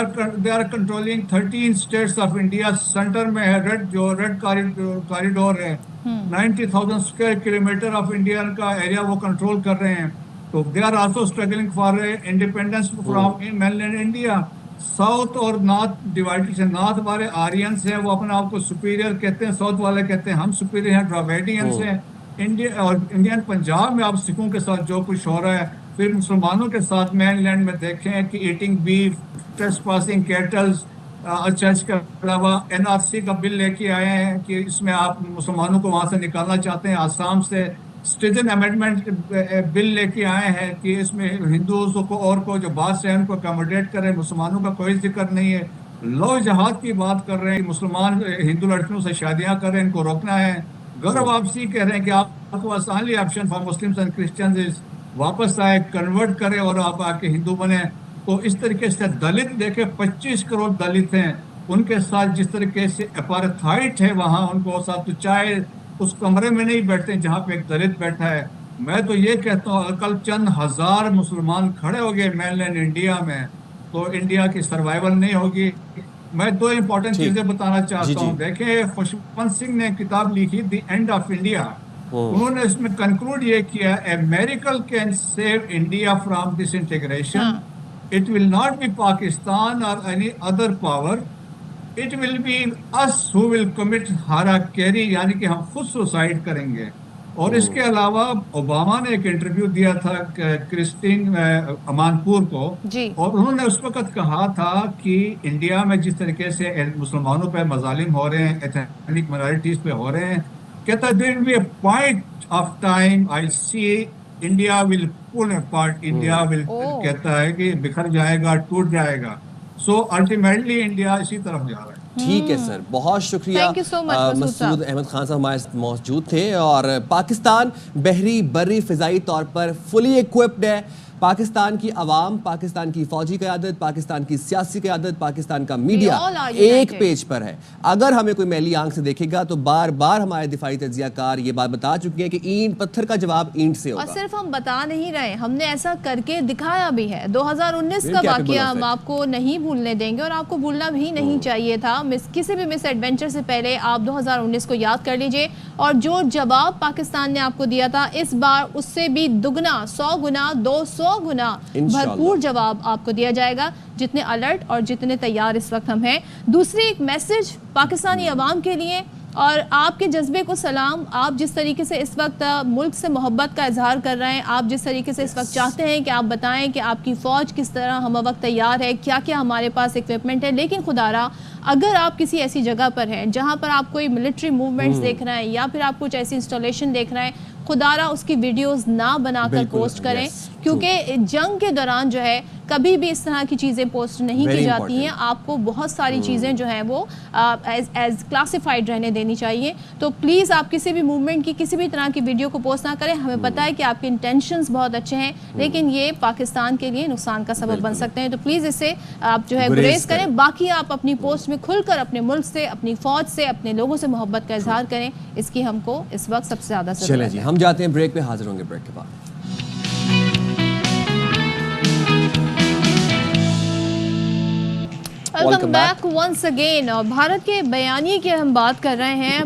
are controlling 13 states of India. Centre میں ہے ریڈ کاریڈور ہے، 90,000 اسکوائر کلومیٹر آف انڈیا کا ایریا وہ کنٹرول کر رہے ہیں. تو they are also struggling for independence from mainland India. South اور نارتھ ڈیوائڈ سے، نارتھ والے آرینس ہیں، وہ اپنے آپ کو سپیریئر کہتے ہیں، ساؤتھ والے کہتے ہیں ہم سپیریئر ہیں، ڈراویڈینس ہیں. اور انڈین پنجاب میں آپ سکھوں کے ساتھ جو کچھ ہو رہا ہے، پھر مسلمانوں کے ساتھ مین لینڈ میں دیکھیں کہ eating beef, trace passing cattles. اچھا اس کے علاوہ NRC کا بل لے کے آئے ہیں کہ اس میں آپ مسلمانوں کو وہاں سے نکالنا چاہتے ہیں. آسام سے سٹیزن امینڈمنٹ بل لے کے آئے ہیں کہ اس میں ہندوز کو اور کو جو بات سے ان کو اکاموڈیٹ کریں، مسلمانوں کا کوئی ذکر نہیں ہے. لو جہاد کی بات کر رہے ہیں، مسلمان ہندو لڑکیوں سے شادیاں کر رہے ہیں، ان کو روکنا ہے. گھر واپسی کہہ رہے ہیں کہ آپ کو آسانلی option for Muslims and Christians, واپس آئے، کنورٹ کرے اور آپ آ کے ہندو بنے. تو اس طریقے سے دلت دیکھے 25 کروڑ دلت ہیں، ان کے ساتھ جس طریقے سے اپارتھائٹ ہے وہاں ان کو ساتھ، تو چاہے اس کمرے میں نہیں بیٹھتے جہاں پہ ایک دلت بیٹھا ہے. میں تو یہ کہتا ہوں کل چند ہزار مسلمان کھڑے ہو گئے مین لینڈ انڈیا میں تو انڈیا کی سروائیول نہیں ہوگی. میں 2 امپورٹنٹ چیزیں بتانا چاہتا ہوں. دیکھیں خوشونت سنگھ نے کتاب لکھی دی اینڈ آف انڈیا. انہوں نے اس میں کنکلوڈ یہ کیا، a miracle can save India from disintegration. It will not be Pakistan or any other power. It will be us who will commit harakiri, یعنی کہ ہم خود سوسائڈ کریں گے. اور اس کے علاوہ اوباما نے ایک انٹرویو دیا تھا کرسٹین امانپور کو، اور انہوں نے اس وقت کہا تھا کہ انڈیا میں جس طریقے سے مسلمانوں پہ مظالم ہو رہے ہیں، ایتھنک مائنارٹیز پہ ہو رہے ہیں، کہتا ہے there will be a point of time I see India will pull apart. India will کہتا ہے کہ بکھر جائے گا، ٹوٹ جائے گا. سو الٹیمیٹلی انڈیا اسی طرف جا رہا ہے. ٹھیک ہے سر، بہت شکریہ. مسعود احمد خان صاحب ہمارے موجود تھے. اور پاکستان بحری، بری، فضائی طور پر فلی ایکوپڈ ہے. پاکستان کی عوام، پاکستان کی فوجی قیادت، پاکستان کی سیاسی قیادت، پاکستان کا میڈیا ایک پیج پر ہے. اگر ہمیں کوئی میلی آنکھ سے دیکھے گا تو بار بار ہمارے دفاعی تجزیہ کار یہ بات بتا چکے ہیں کہ اینٹ پتھر کا جواب اینٹ سے ہوگا. اور صرف ہم بتا نہیں رہے، ہم نے ایسا کر کے دکھایا بھی ہے. 2019 کا واقعہ ہم آپ کو نہیں بھولنے دیں گے، اور آپ کو بھولنا بھی نہیں چاہیے تھا. کسی بھی مس ایڈونچر سے پہلے آپ 2019 کو یاد کر لیجئے، اور جو جواب پاکستان نے آپ کو دیا تھا اس بار اس سے بھی دگنا، 100 گنا، 200 گنا بھرپور جواب آپ کو دیا جائے گا، جتنے الرٹ اور جتنے تیار اس وقت ہم ہیں. دوسری ایک میسج پاکستانی عوام کے لیے، اور آپ کے جذبے کو سلام. آپ جس طریقے سے اس وقت ملک سے محبت کا اظہار کر رہے ہیں, آپ جس طریقے سے اس وقت چاہتے ہیں کہ آپ بتائیں کہ آپ کی فوج کس طرح ہم وقت تیار ہے, کیا کیا ہمارے پاس اکوپمنٹ ہے. لیکن خدا را اگر آپ کسی ایسی جگہ پر ہیں جہاں پر آپ کوئی ملٹری موومنٹس دیکھ رہے ہیں یا پھر آپ کچھ ایسی انسٹالیشن دیکھ رہے ہیں, خدا را اس کی ویڈیوز نہ بنا کر پوسٹ کریں, کیونکہ جنگ کے دوران جو ہے کبھی بھی اس طرح کی چیزیں پوسٹ نہیں کی جاتی ہیں. آپ کو بہت ساری چیزیں جو ہیں وہ ایز کلاسیفائڈ رہنے دینی چاہیے. تو پلیز آپ کسی بھی موومنٹ کی کسی بھی طرح کی ویڈیو کو پوسٹ نہ کریں. ہمیں پتہ ہے کہ آپ کے انٹینشنز بہت اچھے ہیں, لیکن یہ پاکستان کے لیے نقصان کا سبب بن سکتے ہیں. تو پلیز اس سے آپ جو ہے گریز کریں. باقی آپ اپنی پوسٹ میں کھل کر اپنے ملک سے, اپنی فوج سے, اپنے لوگوں سے محبت کا اظہار کریں. اس کی ہم کو اس وقت سب سے زیادہ ضرورت ہے. چلیں جی, ہم جاتے ہیں بریک پہ, حاضر ہوں گے بریک کے بعد. Welcome back once again. اور بھارت کے بیانیے کی ہم بات کر رہے ہیں.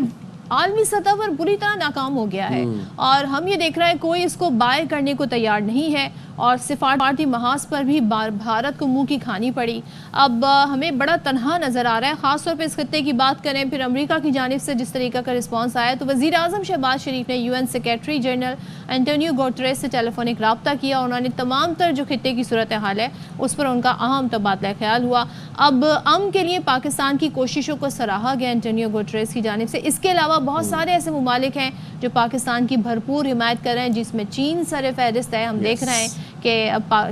عالمی سطح پر بری طرح ناکام ہو گیا ہے اور ہم یہ دیکھ رہے ہیں کوئی اس کو بائے کرنے کو تیار نہیں ہے, اور سفارتی محاذ پر بھی بھارت کو منہ کی کھانی پڑی. اب ہمیں بڑا تنہا نظر آ رہا ہے, خاص طور پہ اس خطے کی بات کریں. پھر امریکہ کی جانب سے جس طریقہ کا رسپانس آیا, تو وزیر اعظم شہباز شریف نے UN secretary general Antonio Guterres سے ٹیلی فونک رابطہ کیا. انہوں نے تمام تر جو خطے کی صورتحال ہے اس پر ان کا اہم تبادلہ خیال ہوا. اب امن کے لیے پاکستان کی کوششوں کو سراہا گیا انٹونیو گوٹریس کی جانب سے. اس کے علاوہ بہت سارے ایسے ممالک ہیں جو پاکستان کی بھرپور حمایت کر رہے ہیں, جس میں چین سر فہرست ہے. ہم دیکھ رہے ہیں کہ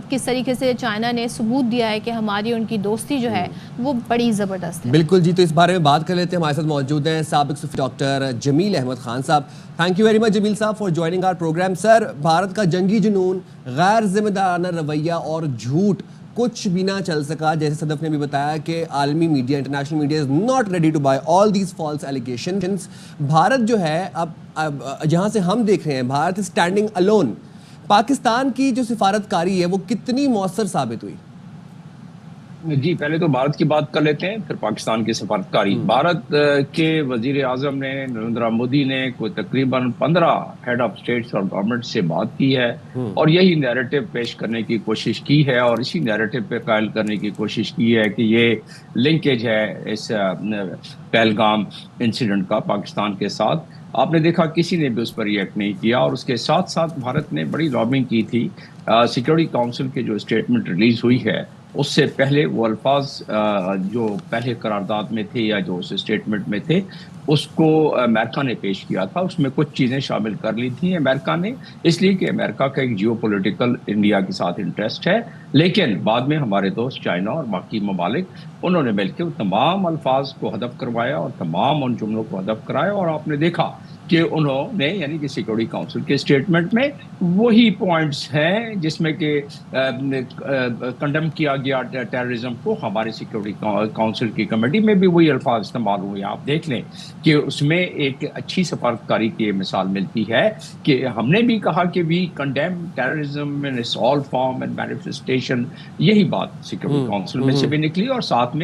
کس طریقے سے چائنا نے ثبوت دیا ہے کہ ہماری ان کی دوستی جو ہے وہ بڑی زبردست ہے. بالکل جی, تو اس بارے میں بات کر لیتے ہیں. ہمارے ساتھ موجود ہیں سابق صوفی ڈاکٹر جمیل احمد خان صاحب. تھینک یو ویری مچ جمیل صاحب فار جوائننگ آور پروگرام. سر, بھارت کا جنگی جنون, غیر ذمہ دارانہ رویہ اور جھوٹ کچھ بھی نہ چل سکا. جیسے صدف نے بھی بتایا کہ عالمی media, international media is not ready to buy all these false allegations. Bharat جو ہے اب جہاں سے ہم دیکھ رہے ہیں, Bharat is standing alone. Pakistan کی جو سفارتکاری ہے وہ کتنی مؤثر ثابت ہوئی؟ جی, پہلے تو بھارت کی بات کر لیتے ہیں, پھر پاکستان کی سفارتکاری. بھارت کے وزیر اعظم نے, نریندر مودی نے, کوئی تقریباً 15 ہیڈ آف اسٹیٹس اور گورنمنٹ سے بات کی ہے اور یہی نیریٹو پیش کرنے کی کوشش کی ہے, اور اسی نیریٹو پہ قائل کرنے کی کوشش کی ہے کہ یہ لنکیج ہے اس پہلگام انسیڈنٹ کا پاکستان کے ساتھ. آپ نے دیکھا کسی نے بھی اس پر ریئیکٹ نہیں کیا, اور اس کے ساتھ ساتھ بھارت نے بڑی لابنگ کی تھی. سیکورٹی کونسل کی جو اسٹیٹمنٹ ریلیز ہوئی ہے اس سے پہلے وہ الفاظ جو پہلے قرارداد میں تھے یا جو اس اسٹیٹمنٹ میں تھے اس کو امریکہ نے پیش کیا تھا. اس میں کچھ چیزیں شامل کر لی تھیں امریکہ نے, اس لیے کہ امریکہ کا ایک جیو پولیٹیکل انڈیا کے ساتھ انٹرسٹ ہے. لیکن بعد میں ہمارے دوست چائنا اور باقی ممالک انہوں نے مل کے تمام الفاظ کو حذف کروایا اور تمام ان جملوں کو حذف کرایا, اور آپ نے دیکھا کہ انہوں نے, یعنی کہ سیکورٹی کونسل کے اسٹیٹمنٹ میں وہی پوائنٹس ہیں جس میں کہ کنڈم کیا گیا ٹیررزم کو. ہمارے سیکورٹی کونسل کی کمیٹی میں بھی وہی الفاظ استعمال ہوئے. آپ دیکھ لیں کہ اس میں ایک اچھی سفارتکاری کی مثال ملتی ہے کہ ہم نے بھی کہا کہ we condemn terrorism in its all form and manifestation. یہی بات سیکورٹی کونسل میں سے بھی نکلی, اور ساتھ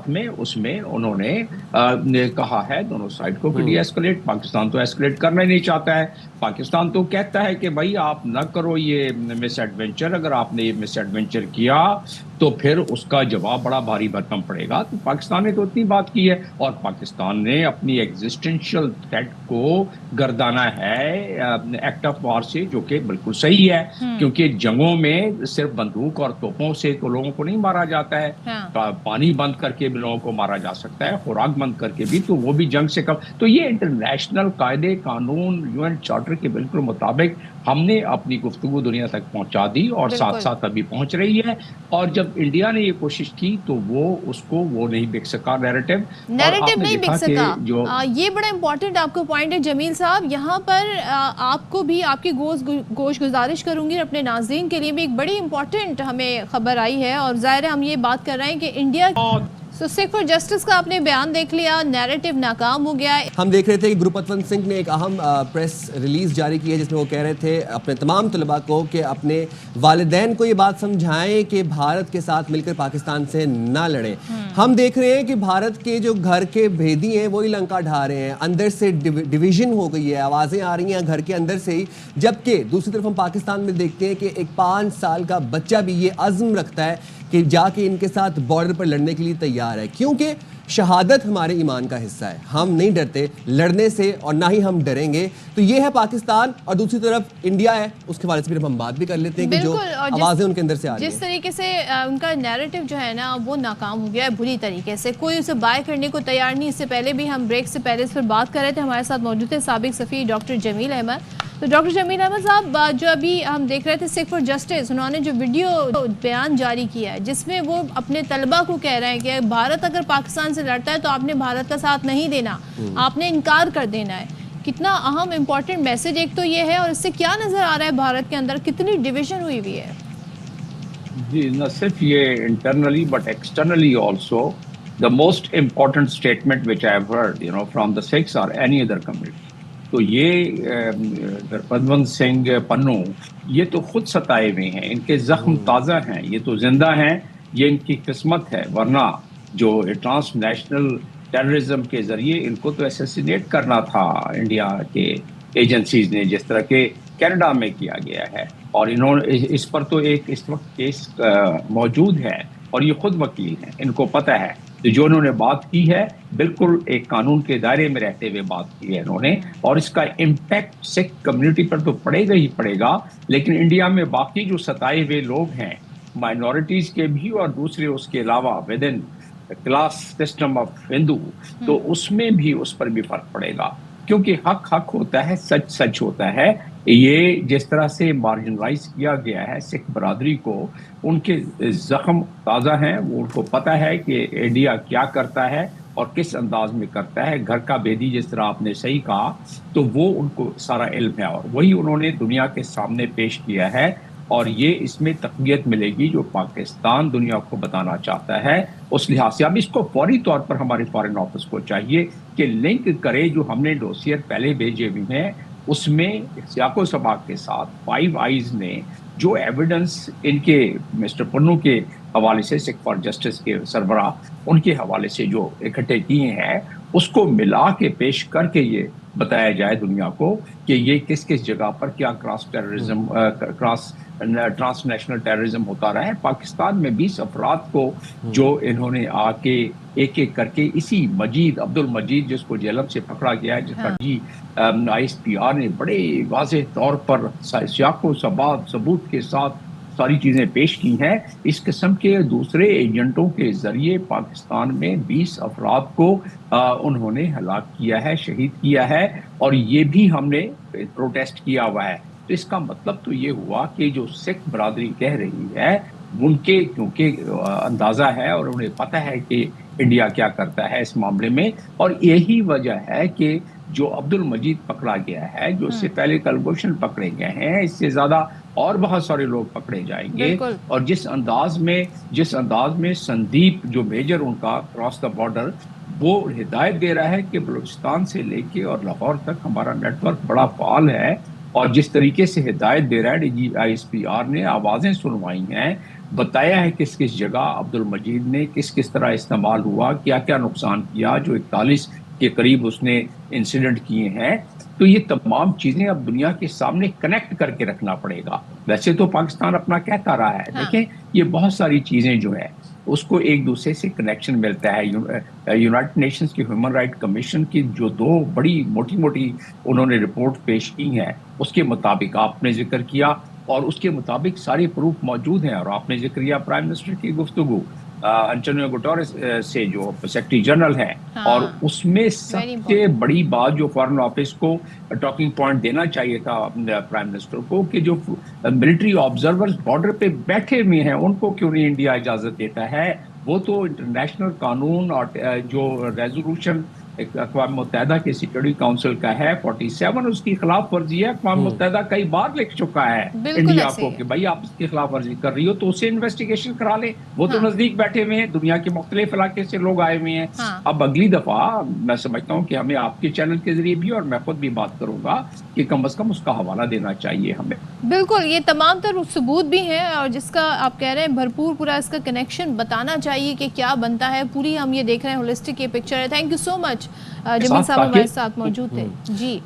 میں اس میں انہوں نے کہا ہے دونوں سائڈ کو کہ ڈی ایسکلیٹ. پاکستان تو ایسکلیٹ کرنا ہی نہیں چاہتا ہے. پاکستان تو کہتا ہے کہ بھائی آپ نہ کرو یہ مس ایڈونچر, اگر آپ نے یہ مس ایڈونچر کیا تو پھر اس کا جواب بڑا بھاری بھرکم پڑے گا. تو پاکستان نے تو اتنی بات کی ہے, اور پاکستان نے اپنی ایگزسٹنشل تھریٹ کو گردانا ہے ایکٹ آف وار سے, جو کہ بالکل صحیح ہے, کیونکہ جنگوں میں صرف بندوق اور توپوں سے تو لوگوں کو نہیں مارا جاتا ہے, پانی بند کر کے بھی لوگوں کو مارا جا سکتا ہے, خوراک بند کر کے بھی, تو وہ بھی جنگ سے کم. تو یہ انٹرنیشنل قاعدے قانون UN چارٹر کے بالکل مطابق ہم نے اپنی گفتگو دنیا تک پہنچا دی, اور ساتھ ساتھ ابھی پہنچ رہی ہے. اور جب انڈیا نے یہ کوشش کی تو وہ نہیں بک سکا نیریٹو نہیں بک سکا. یہ بڑا امپورٹنٹ آپ کو پوائنٹ ہے جمیل صاحب. یہاں پر آپ کو بھی آپ کی گوش گزارش کروں گی, اپنے ناظرین کے لیے بھی ایک بڑی امپورٹنٹ ہمیں خبر آئی ہے, اور ظاہر ہے ہم یہ بات کر رہے ہیں کہ انڈیا سکھ فار جسٹس کا آپ نے بیان دیکھ لیا, نیریٹو ناکام ہو گیا. ہم دیکھ رہے تھے کہ گروپتونت سنگھ نے ایک اہم پریس ریلیز جاری کی ہے جس میں وہ کہہ رہے تھے اپنے تمام طلباء کو کہ اپنے والدین کو یہ بات سمجھائیں کہ بھارت کے ساتھ مل کر پاکستان سے نہ لڑیں. ہم دیکھ رہے ہیں کہ بھارت کے جو گھر کے بھیدی ہیں وہی لنکا ڈھا رہے ہیں, اندر سے ڈویژن ہو گئی ہے, آوازیں آ رہی ہیں گھر کے اندر سے ہی. جبکہ دوسری طرف ہم پاکستان میں دیکھتے ہیں کہ ایک 5 سال کا بچہ بھی یہ عزم رکھتا ہے کہ جا کے ان کے ساتھ بارڈر پر لڑنے کے لیے تیار ہے، کیونکہ شہادت ہمارے ایمان کا حصہ ہے، ہم نہیں ڈرتے لڑنے سے اور نہ ہی ہم ڈریں گے. تو یہ ہے پاکستان، اور دوسری طرف انڈیا ہے، اس کے بارے سے پھر ہم بات بھی کر لیتے ہیں کہ جو آوازیں ان کے اندر سے آ رہی ہیں. جس طریقے سے ان کا نیریٹو جو ہے نا وہ ناکام ہو گیا ہے بری طریقے سے، کوئی اسے بائی کرنے کو تیار نہیں. اس سے پہلے بھی ہم بریک سے پہلے اس پر بات کر رہے تھے، ہمارے ساتھ موجود تھے سابق صفی ڈاکٹر جمیل احمد. تو ڈاکٹر جمیل احمد صاحب، جو ابھی ہم دیکھ رہے تھے سکھ فار جسٹس، انہوں نے جو ویڈیو بیان جاری کیا ہے جس میں وہ اپنے طلبہ کو کہہ رہے ہیں کہ بھارت اگر پاکستان سے لڑتا ہے تو آپ نے بھارت کا ساتھ نہیں دینا، آپ نے انکار کر دینا ہے. کتنا اہم امپورٹنٹ میسج ایک تو یہ ہے، اور اس سے کیا نظر آ رہا ہے بھارت کے اندر کتنی ڈویژن ہوئی ہوئی ہے؟ جی، نہ صرف یہ internally but externally also the most important statement which I have heard, from the Sikhs or any other community. تو یہ پدمنت سنگھ پنو یہ تو خود ستائے ہوئے ہیں، ان کے زخم تازہ ہیں، یہ تو زندہ ہیں، یہ ان کی قسمت ہے. ورنہ جو ٹرانس نیشنل ٹیررزم کے ذریعے ان کو تو اسیسینیٹ کرنا تھا انڈیا کے ایجنسیز نے، جس طرح کہ کینیڈا میں کیا گیا ہے. اور انہوں نے اس پر تو ایک اس وقت کیس موجود ہے، اور یہ خود وکیل ہیں، ان کو پتہ ہے. تو جو انہوں نے بات کی ہے بالکل ایک قانون کے دائرے میں رہتے ہوئے بات کی ہے انہوں نے، اور اس کا امپیکٹ سکھ کمیونٹی پر تو پڑے گا ہی پڑے گا، لیکن انڈیا میں باقی جو ستائے ہوئے لوگ ہیں مائنورٹیز کے بھی، اور دوسرے اس کے علاوہ with in class system of Hindu, تو اس میں بھی اس پر بھی فرق پڑے گا. کیونکہ حق حق ہوتا ہے، سچ سچ ہوتا ہے. یہ جس طرح سے مارجنلائز کیا گیا ہے سکھ برادری کو، ان کے زخم تازہ ہیں، وہ ان کو پتہ ہے کہ انڈیا کیا کرتا ہے اور کس انداز میں کرتا ہے. گھر کا بیدی جس طرح آپ نے صحیح کہا، تو وہ ان کو سارا علم ہے، اور وہی انہوں نے دنیا کے سامنے پیش کیا ہے. اور یہ اس میں تقویت ملے گی جو پاکستان دنیا کو بتانا چاہتا ہے. اس لحاظ سے اب اس کو فوری طور پر ہمارے فارن آفس کو چاہیے کہ لنک کرے جو ہم نے ڈوسیئر پہلے بھیجے ہوئے ہیں، اس میں سیاق و سباق کے ساتھ 5 آئیز نے جو ایویڈنس ان کے مسٹر پنو کے حوالے سے، سکھ فار جسٹس کے سربراہ ان کے حوالے سے جو اکٹھے کیے ہیں، اس کو ملا کے پیش کر کے یہ بتایا جائے دنیا کو کہ یہ کس کس جگہ پر کیا ٹرانس نیشنل ٹیررزم ہوتا رہا ہے. پاکستان میں 20 افراد کو جو انہوں نے آ کے ایک ایک کر کے، اسی مجید عبد المجید جس کو جہلم سے پکڑا گیا ہے، جس کا ISPR نے بڑے واضح طور پر سیاق و ثبوت کے ساتھ ساری چیزیں پیش کی ہیں. اس قسم کے دوسرے ایجنٹوں کے ذریعے پاکستان میں 20 افراد کو انہوں نے ہلاک کیا ہے، شہید کیا ہے، اور یہ بھی ہم نے پروٹیسٹ کیا ہوا ہے. تو اس کا مطلب تو یہ ہوا کہ جو سکھ برادری کہہ رہی ہے، ان کے کیونکہ اندازہ ہے اور انہیں پتہ ہے کہ انڈیا کیا کرتا ہے اس معاملے میں، اور یہی وجہ ہے کہ جو عبد المجید پکڑا گیا ہے، جو اس سے پہلے کلبھوشن پکڑے گئے ہیں، اس سے زیادہ اور بہت سارے لوگ پکڑے جائیں گے. اور جس انداز میں سندیپ جو میجر ان کا کراس دا بارڈر، وہ ہدایت دے رہا ہے کہ بلوچستان سے لے کے اور لاہور تک ہمارا نیٹ ورک بڑا فعال ہے، اور جس طریقے سے ہدایت دے رہا ہے DG ISPR نے، آوازیں سنوائی ہیں، بتایا ہے کس کس جگہ عبد المجید نے کس کس طرح استعمال ہوا، کیا کیا نقصان کیا، جو 41 کے قریب اس نے انسیڈنٹ کیے ہیں. تو یہ تمام چیزیں اب دنیا کے سامنے کنیکٹ کر کے رکھنا پڑے گا. ویسے تو پاکستان اپنا کہتا رہا ہے، دیکھیں یہ بہت ساری چیزیں جو ہے اس کو ایک دوسرے سے کنیکشن ملتا ہے. یونائٹڈ نیشنز کی ہیومن رائٹ کمیشن کی جو 2 بڑی موٹی انہوں نے رپورٹ پیش کی ہیں، اس کے مطابق آپ نے ذکر کیا، اور اس کے مطابق سارے پروف موجود ہیں. اور آپ نے ذکر کیا پرائم منسٹر کی گفتگو انٹونیو گوٹریس سے جو سیکرٹری جنرل ہیں، اور اس میں سب سے بڑی بات جو فارن آفس کو ٹاکنگ پوائنٹ دینا چاہیے تھا پرائم منسٹر کو، کہ جو ملٹری آبزرورز بارڈر پہ بیٹھے ہوئے ہیں ان کو کیوں نہیں انڈیا اجازت دیتا ہے. وہ تو انٹرنیشنل قانون اور جو ریزولوشن اقوام متحدہ کے سیکورٹی کاؤنسل کا ہے 47، اس کی خلاف ورزی ہے. اقوام متحدہ کئی بار لکھ چکا ہے انڈیا کو کہ بھائی آپ اس کی خلاف ورزی کر رہی ہو تو اسے انویسٹیگیشن کرا لے. وہ تو نزدیک بیٹھے ہوئے ہیں، دنیا کے مختلف علاقے سے لوگ آئے ہوئے ہیں. اب اگلی دفعہ میں سمجھتا ہوں کہ ہمیں آپ کے چینل کے ذریعے بھی، اور میں خود بھی بات کروں گا کہ کم از کم اس کا حوالہ دینا چاہیے ہمیں. بالکل، یہ تمام تر ثبوت بھی ہیں، اور جس کا آپ کہہ رہے ہیں بھرپور پورا اس کا کنیکشن بتانا چاہیے کہ کیا بنتا ہے. پوری ہم یہ دیکھ رہے ہیں ہولسٹک یہ پکچر ہے. تھینک یو سو مچ. جمیل صاحب ہمارے ساتھ موجود تھے. جی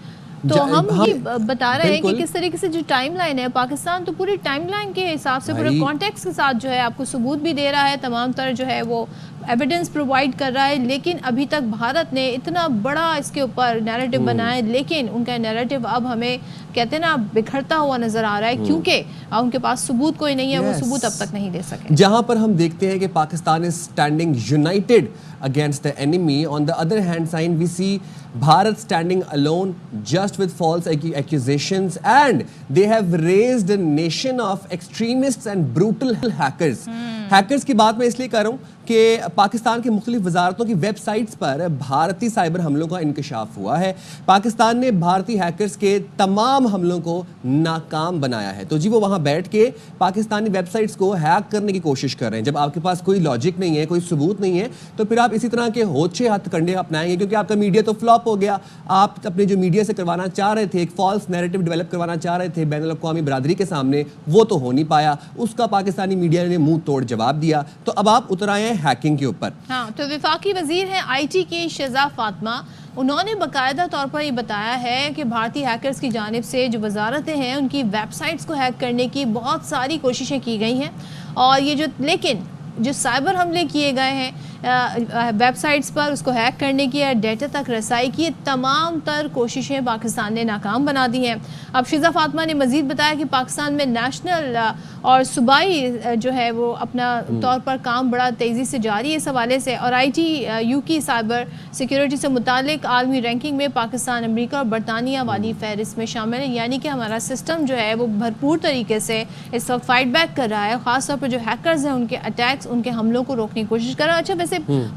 تو ہم یہ بتا رہے ہیں کہ کس طریقے سے جو ٹائم لائن ہے پاکستان تو پوری ٹائم لائن کے حساب سے پورے کانٹیکس کے ساتھ جو ہے آپ کو ثبوت بھی دے رہا ہے, تمام تر جو ہے وہ ایویڈنس پرووائڈ کر رہا ہے, لیکن ابھی تک بھارت نے اتنا بڑا اس کے اوپر نیریٹو بنایا ہے, لیکن ان کا نیریٹو اب ہمیں کہتے ہیں نا بکھرتا ہوا نظر آ رہا ہے, کیونکہ ان کے پاس ثبوت کوئی نہیں ہے, وہ ثبوت اب تک نہیں دے سکے. جہاں پر ہم دیکھتے ہیں کہ Pakistan is standing united against the enemy, on the other hand side we see Bharat standing alone just with false accusations, and they have raised a nation of extremists and brutal hackers. Hackers کی بات میں اس لیے کر رہا ہوں کہ پاکستان کی مختلف وزارتوں کی ویب سائٹس پر بھارتی سائبر حملوں کا انکشاف ہوا ہے. پاکستان نے بھارتی ہیکرز کے تمام حملوں کو ناکام بنایا ہے. تو جی وہ وہاں بیٹھ کے پاکستانی ویب سائٹس کو ہیک کرنے کی کوشش کر رہے ہیں. جب آپ کے پاس کوئی لاجک نہیں ہے, کوئی ثبوت نہیں ہے, تو پھر آپ اسی طرح کے ہوچے ہاتھ کنڈے اپنائیں گے, کیونکہ آپ کا میڈیا تو فلاپ ہو گیا. آپ اپنے جو میڈیا سے کروانا چاہ رہے تھے, ایک فالس نیریٹو ڈیولپ کروانا چاہ رہے تھے بین الاقوامی برادری کے سامنے, وہ تو ہو نہیں پایا. اس کا پاکستانی میڈیا نے منہ توڑ جواب دیا. تو اب آپ اتر آئے ہیں ہیکنگ کے اوپر. ہاں, تو وفاقی وزیر ہیں آئی ٹی کی شہزاد فاطمہ, انہوں نے باقاعدہ طور پر یہ بتایا ہے کہ بھارتی ہیکرز کی جانب سے جو وزارتیں ہیں ان کی ویب سائٹس کو ہیک کرنے کی بہت ساری کوششیں کی گئی ہیں, اور یہ لیکن جو سائبر حملے کیے گئے ہیں ویب سائٹس پر, اس کو ہیک کرنے کی یا ڈیٹا تک رسائی کی, تمام تر کوششیں پاکستان نے ناکام بنا دی ہیں. اب شہزاد فاطمہ نے مزید بتایا کہ پاکستان میں نیشنل اور صوبائی جو ہے وہ اپنا طور پر کام بڑا تیزی سے جاری ہے اس حوالے سے, اور آئی ٹی یو کی سائبر سیکیورٹی سے متعلق عالمی رینکنگ میں پاکستان امریکہ اور برطانیہ والی فہرست میں شامل ہے. یعنی کہ ہمارا سسٹم جو ہے وہ بھرپور طریقے سے اس وقت فائٹ بیک کر رہا ہے, خاص طور پر جو ہیکرز ہیں ان کے اٹیکس, ان کے حملوں کو روکنے کی کوشش کر رہا ہے. اچھا, ویسے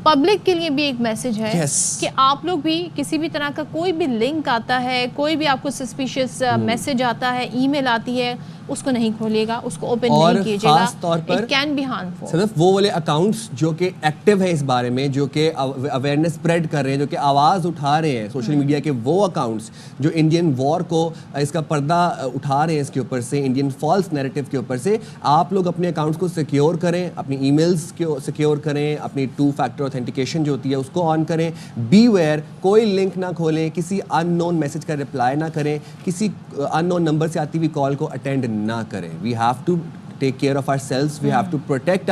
پبلک کے لیے بھی ایک میسج ہے کہ آپ لوگ بھی کسی بھی طرح کا کوئی بھی لنک آتا ہے, کوئی بھی آپ کو سسپیشس میسج آتا ہے, ای میل آتی ہے, اس کو نہیں کھولیے گا, اس کو اوپن نہیں کیجیے گا. خاص طور پر اٹ کین بی ہارمفل. صرف وہ والے اکاؤنٹس جو کہ ایکٹیو ہیں اس بارے میں, جو کہ اویئرنیس اسپریڈ کر رہے ہیں, جو کہ آواز اٹھا رہے ہیں سوشل میڈیا کے, وہ اکاؤنٹس جو انڈین وار کو اس کا پردہ اٹھا رہے ہیں اس کے اوپر سے, انڈین فالس نیریٹو کے اوپر سے, آپ لوگ اپنے اکاؤنٹس کو سیکیور کریں, اپنی ای میلز کو سیکیور کریں, اپنی 2 فیکٹر اوتھینٹیکیشن جو ہوتی ہے اس کو آن کریں. بی ویئر, کوئی لنک نہ کھولیں, کسی ان نون میسج کا رپلائی نہ کریں, کسی ان نون نمبر سے آتی ہوئی کال کو اٹینڈ نہ کریں. We have to take care of ourselves, we have to protect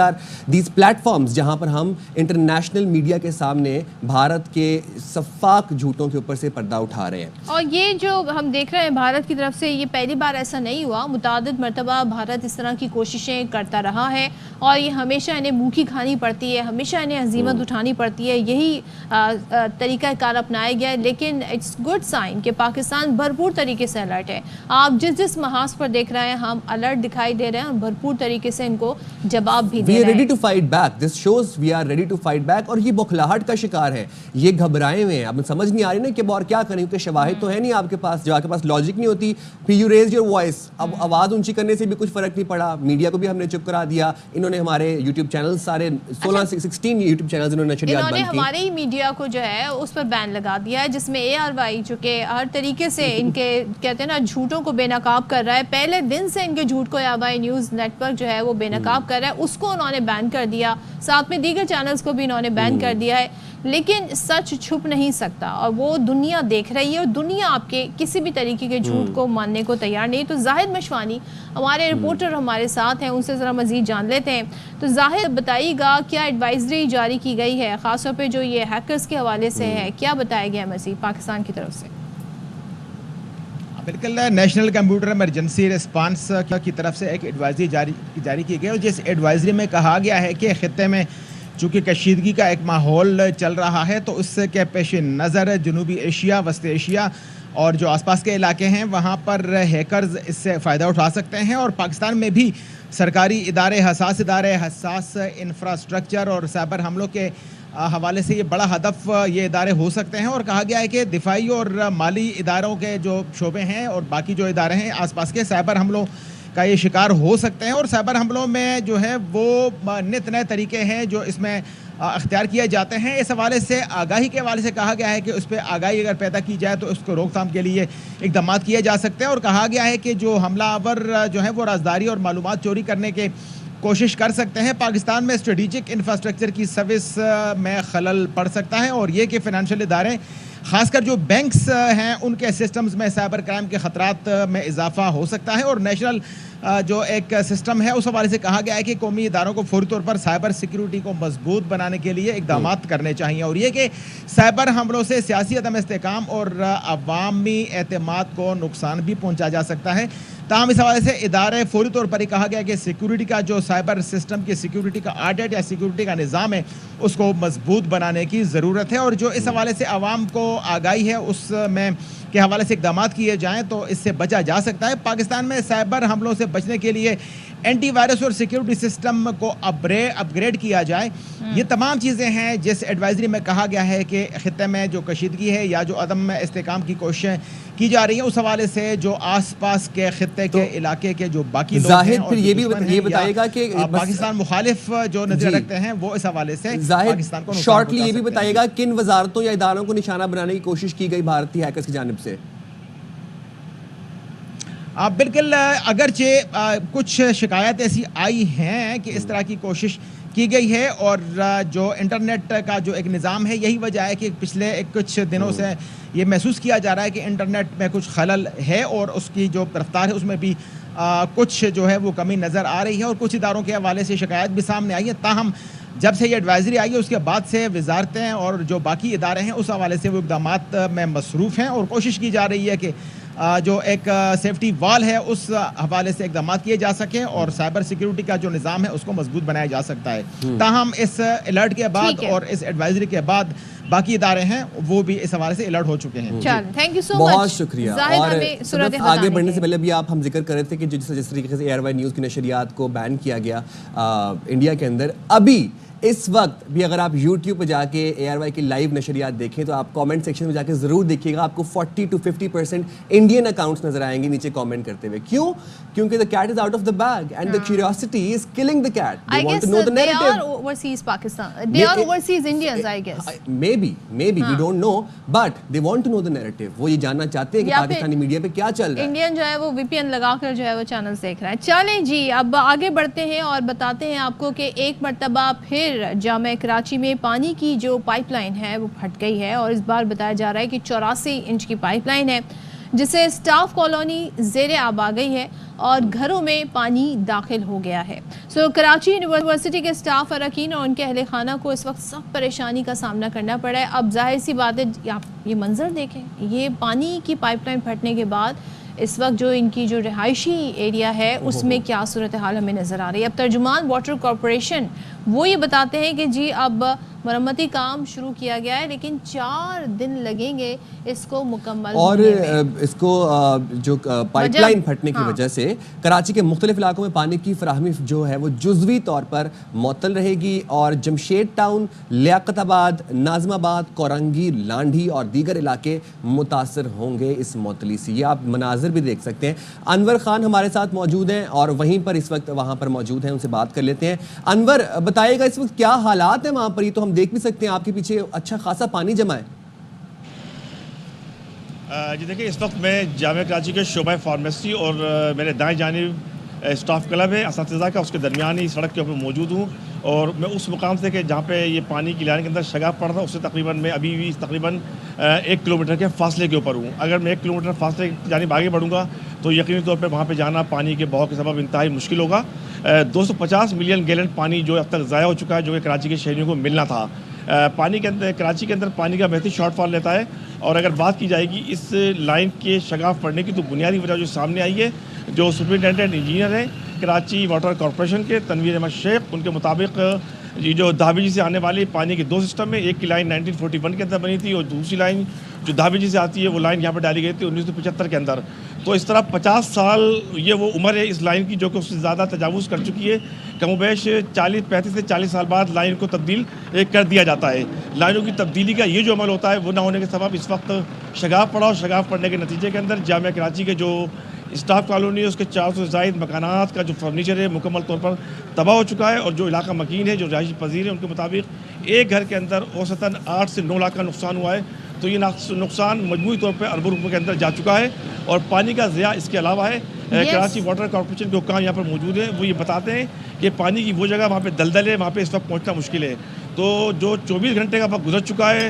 these platforms جہاں پر ہم انٹرنیشنل میڈیا کے سامنے بھارت کے شفاف جھوٹوں کے اوپر سے پردہ اٹھا رہے ہیں. اور یہ جو ہم دیکھ رہے ہیں بھارت کی طرف سے, یہ پہلی بار ایسا نہیں ہوا, متعدد مرتبہ بھارت اس طرح کی کوششیں کرتا رہا ہے, اور یہ ہمیشہ انہیں منہ کی کھانی پڑتی ہے, ہمیشہ انہیں ہزیمت اٹھانی پڑتی ہے, یہی طریقہ کار اپنایا گیا ہے. لیکن اٹس گڈ سائن کہ پاکستان بھرپور طریقے سے الرٹ ہے. آپ جس محاذ پر دیکھ رہے ہیں ہم الرٹ دکھائی دے رہے ہیں, اور بھرپور طریقے سے ان کو جواب بھی دے رہے ہیں. We are ready to fight back. This shows we are ready to fight back. اور یہ بوکھلاہٹ کا شکار ہے, یہ گھبرائے ہوئے ہیں. اب سمجھ نہیں آ رہی نا کہ اور کیا کریں, کیونکہ شواہد تو ہے نہیں آپ کے پاس, جو آپ کے پاس لاجک نہیں ہوتی. پھر یو ریز یور وائس, اب آواز اونچی کرنے سے بھی کچھ فرق نہیں پڑا, میڈیا کو بھی ہم نے چپ کرا دیا. انہوں نے ہمارے یوٹیوب چینل سارے 16 یوٹیوب چینلز انہوں نے نشریات بند کی. انہوں نے ہمارے ہی میڈیا کو جو ہے اس پر بین لگا دیا ہے, جس میں ARY جو کہ ہر طریقے سے ان کے کہتے ہیں نا جھوٹوں کو بے نقاب کر رہا ہے. پہلے دن سے ان کے جھوٹ کو ARY نیوز نیٹ ورک جو ہے وہ بے نقاب کر رہا ہے, اس کو انہوں نے بین کر دیا. ساتھ میں دیگر چینلز کو بھی انہوں نے بین کر دیا ہے. لیکن سچ چھپ نہیں سکتا, اور وہ دنیا دیکھ رہی ہے, اور دنیا آپ کے کسی بھی طریقے کے جھوٹ کو ماننے کو تیار نہیں. تو زاہد مشوانی ہمارے رپورٹر ہمارے ساتھ ہیں, ان سے ذرا مزید جان لیتے ہیں. تو زاہد بتائیے گا کیا ایڈوائزری جاری کی گئی ہے, خاص طور پہ جو یہ ہیکرز کے حوالے سے ہے, کیا بتایا گیا مزید پاکستان کی طرف سے؟ بالکل, نیشنل کمپیوٹر ایمرجنسی ریسپانس کی طرف سے ایک ایڈوائزری جاری کی گئی, اور جس ایڈوائزری میں کہا گیا ہے کہ خطے میں چونکہ کشیدگی کا ایک ماحول چل رہا ہے, تو اس کے پیش نظر جنوبی ایشیا, وسط ایشیا اور جو آس پاس کے علاقے ہیں وہاں پر ہیکرز اس سے فائدہ اٹھا سکتے ہیں. اور پاکستان میں بھی سرکاری ادارے, حساس انفراسٹرکچر اور سائبر حملوں کے حوالے سے یہ بڑا ہدف یہ ادارے ہو سکتے ہیں. اور کہا گیا ہے کہ دفاعی اور مالی اداروں کے جو شعبے ہیں اور باقی جو ادارے ہیں آس پاس کے, سائبر حملوں کا یہ شکار ہو سکتے ہیں. اور سائبر حملوں میں جو ہے وہ نت نئے طریقے ہیں جو اس میں اختیار کیے جاتے ہیں. اس حوالے سے آگاہی کے حوالے سے کہا گیا ہے کہ اس پہ آگاہی اگر پیدا کی جائے تو اس کو روک تھام کے لیے اقدامات کیے جا سکتے ہیں. اور کہا گیا ہے کہ جو حملہ آور جو ہے وہ رازداری اور معلومات چوری کرنے کے کوشش کر سکتے ہیں. پاکستان میں اسٹریٹجک انفراسٹرکچر کی سروس میں خلل پڑ سکتا ہے, اور یہ کہ فائنینشیل ادارے خاص کر جو بینکس ہیں ان کے سسٹمز میں سائبر کرائم کے خطرات میں اضافہ ہو سکتا ہے، اور نیشنل جو ایک سسٹم ہے اس حوالے سے کہا گیا ہے کہ قومی اداروں کو فوری طور پر سائبر سیکیورٹی کو مضبوط بنانے کے لیے اقدامات کرنے چاہیے، اور یہ کہ سائبر حملوں سے سیاسی عدم استحکام اور عوامی اعتماد کو نقصان بھی پہنچا جا سکتا ہے۔ تاہم اس حوالے سے ادارے فوری طور پر ہی کہا گیا کہ سیکیورٹی کا جو سائبر سسٹم کی سیکیورٹی کا آڈٹ یا سیکیورٹی کا نظام ہے اس کو مضبوط بنانے کی ضرورت ہے، اور جو اس حوالے سے عوام کو آگاہی ہے اس میں کے حوالے سے اقدامات کیے جائیں تو اس سے بچا جا سکتا ہے۔ پاکستان میں سائبر حملوں سے بچنے کے لیے اینٹی وائرس اور سیکیورٹی سسٹم کو اپ گریڈ کیا جائے، یہ تمام چیزیں ہیں جس ایڈوائزری میں کہا گیا ہے کہ خطے میں جو کشیدگی ہے یا جو عدم استحکام کی کوششیں کی جا رہی ہیں اس حوالے سے جو آس پاس کے خطے کے علاقے کے جو باقی لوگ ہیں اور یہ بتائے گا کہ پاکستان مخالف جو نظریہ رکھتے ہیں وہ اس حوالے سے پاکستان کو شارٹلی یہ بھی بتائے گا کن وزارتوں یا اداروں کو نشانہ بنانے کی کوشش کی گئی بھارتی ہیکرز کی جانب سے؟ بالکل، اگرچہ کچھ شکایت ایسی آئی ہیں کہ اس طرح کی کوشش کی گئی ہے، اور جو انٹرنیٹ کا جو ایک نظام ہے یہی وجہ ہے کہ پچھلے کچھ دنوں سے یہ محسوس کیا جا رہا ہے کہ انٹرنیٹ میں کچھ خلل ہے اور اس کی جو رفتار ہے اس میں بھی کچھ جو ہے وہ کمی نظر آ رہی ہے، اور کچھ اداروں کے حوالے سے شکایت بھی سامنے آئی ہے۔ تاہم جب سے یہ ایڈوائزری آئی ہے اس کے بعد سے وزارتیں اور جو باقی ادارے ہیں اس حوالے سے وہ اقدامات میں مصروف ہیں، اور کوشش کی جا رہی ہے کہ جو ایک سیفٹی وال ہے اس حوالے سے اقدامات کیے جا سکیں اور سائبر سیکیورٹی کا جو نظام ہے اس کو مضبوط بنایا جا سکتا ہے۔ تاہم اس الرٹ کے بعد اور اس ایڈوائزری کے بعد باقی ادارے ہیں وہ بھی اس حوالے سے الرٹ ہو چکے ہیں۔ تھینک یو سو مچ، بہت شکریہ۔ اور آگے بڑھنے سے پہلے بھی آپ ہم ذکر کر رہے تھے کہ جس طریقے سے ARY نیوز کی نشریات کو بین کیا گیا انڈیا کے اندر، ابھی اس وقت بھی اگر آپ یوٹیوب پہ جا کے ARY کی لائیو نشریات دیکھیں تو آپ کامنٹ سیکشن میں جا کے ضرور دیکھیے گا، آپ کو 40 to 50% انڈین اکاؤنٹس نظر آئیں گے نیچے کامنٹ کرتے ہوئے۔ کیوں؟ کیونکہ the cat is out of the bag and the curiosity is killing the cat. They want to know the narrative. They are overseas Pakistan. They are overseas Indians, I guess. Maybe we don't know, but they want to know the narrative. وہ یہ جاننا چاہتے ہیں کہ Pakistani media پہ کیا چل رہا ہے۔ انڈین جو ہے وہ VPN لگا کر جو ہے وہ چینلز دیکھ رہا ہے۔ چلیں جی اب آگے بڑھتے ہیں اور بتاتے ہیں آپ کو کہ ایک مرتبہ پھر جامع کراچی میں پانی کی جو پائپ لائن ہے وہ پھٹ گئی ہے، اور اس بار بتایا جا رہا ہے کہ 84 انچ کی پائپ لائن ہے جسے سٹاف کالونی زیر آب آ گئی ہے اور گھروں میں پانی داخل ہو گیا ہے۔ کراچی یونیورسٹی کے سٹاف اراکین اور ان کے اہل خانہ کو اس وقت سخت پریشانی کا سامنا کرنا پڑا ہے۔ اب ظاہر سی بات ہے، آپ یہ منظر دیکھیں، یہ پانی کی پائپ لائن پھٹنے کے بعد اس وقت جو ان کی جو رہائشی ایریا ہے اس میں کیا صورتحال ہمیں نظر آ رہی ہے۔ اب ترجمان واٹر کارپوریشن وہ یہ بتاتے ہیں کہ جی اب مرمتی کام شروع کیا گیا ہے لیکن 4 دن لگیں گے اس کو مکمل اور اس کو جو پائپ لائن پھٹنے کی وجہ سے کراچی کے مختلف علاقوں میں پانی کی فراہمی جو ہے وہ جزوی طور پر معطل رہے گی، اور جمشید ٹاؤن، لیاقت آباد، ناظم آباد، کورنگی، لانڈھی اور دیگر علاقے متاثر ہوں گے اس معطلی سے۔ یہ آپ مناظر بھی دیکھ سکتے ہیں۔ انور خان ہمارے ساتھ موجود ہیں اور وہیں پر اس وقت وہاں پر موجود ہیں، ان سے بات کر لیتے ہیں۔ انور بتائے گا اس وقت کیا حالات ہیں وہاں پر؟ یہ تو ہم دیکھ بھی سکتے ہیں آپ کے پیچھے اچھا خاصا پانی جمع ہے۔ جی دیکھیں، اس وقت میں جامعہ کراچی کے شعبہ فارمیسی اور میرے دائیں جانب اسٹاف کلب ہے اساتذہ کا، اس کے درمیانی سڑک کے اوپر موجود ہوں، اور میں اس مقام سے کہ جہاں پہ یہ پانی کی لائن کے اندر شگاف پڑا تھا اس سے تقریباً میں ابھی بھی تقریباً 1 کلومیٹر کے فاصلے کے اوپر ہوں۔ اگر میں 1 کلومیٹر فاصلے کی جانب آگے بڑھوں گا تو یقینی طور پہ وہاں پہ جانا پانی کے بہاؤ کے سبب انتہائی مشکل ہوگا۔ 250 ملین گیلن پانی جو اب تک ضائع ہو چکا ہے، جو کہ کراچی کے شہریوں کو ملنا تھا۔ پانی کے اندر کراچی کے اندر پانی کا بہت ہی شارٹ فال رہتا ہے، اور اگر بات کی جائے گی اس لائن کے شگاف پڑنے کی تو بنیادی وجہ جو سامنے آئی ہے، جو سپرنٹینڈنٹ انجینئر ہیں کراچی واٹر کارپوریشن کے تنویر احمد شیخ، ان کے مطابق یہ جو دھابیجی سے آنے والی پانی کے 2 سسٹم ہیں، ایک کی لائن 1941 کے اندر بنی تھی اور دوسری لائن جو دھابیجی سے آتی ہے وہ لائن یہاں پر ڈالی گئی تھی 1975 کے اندر۔ تو اس طرح 50 سال یہ وہ عمر ہے اس لائن کی جو کہ اس سے زیادہ تجاوز کر چکی ہے۔ کم و بیش 35 سے 40 سال بعد لائن کو تبدیل کر دیا جاتا ہے۔ لائنوں کی تبدیلی کا یہ جو عمل ہوتا ہے وہ نہ ہونے کے سبب اس وقت شگاف پڑا، اور شگاف پڑنے کے نتیجے کے اندر جامعہ کراچی کے جو اسٹاف کالونی ہے اس کے 400 سے زائد مکانات کا جو فرنیچر ہے مکمل طور پر تباہ ہو چکا ہے، اور جو علاقہ مکین ہے، جو رہائشی پذیر ہیں، ان کے مطابق ایک گھر کے اندر اوسطاً 8 سے 9 لاکھ کا نقصان ہوا ہے۔ تو یہ نقصان مجموعی طور پہ اربوں روپے کے اندر جا چکا ہے، اور پانی کا ضیاع اس کے علاوہ ہے۔ کراچی واٹر کارپوریشن کے حکام یہاں پر موجود ہیں، وہ یہ بتاتے ہیں کہ پانی کی وہ جگہ وہاں پہ دلدل ہے، وہاں پہ اس وقت پہنچنا مشکل ہے۔ تو جو 24 گھنٹے کا وقت گزر چکا ہے،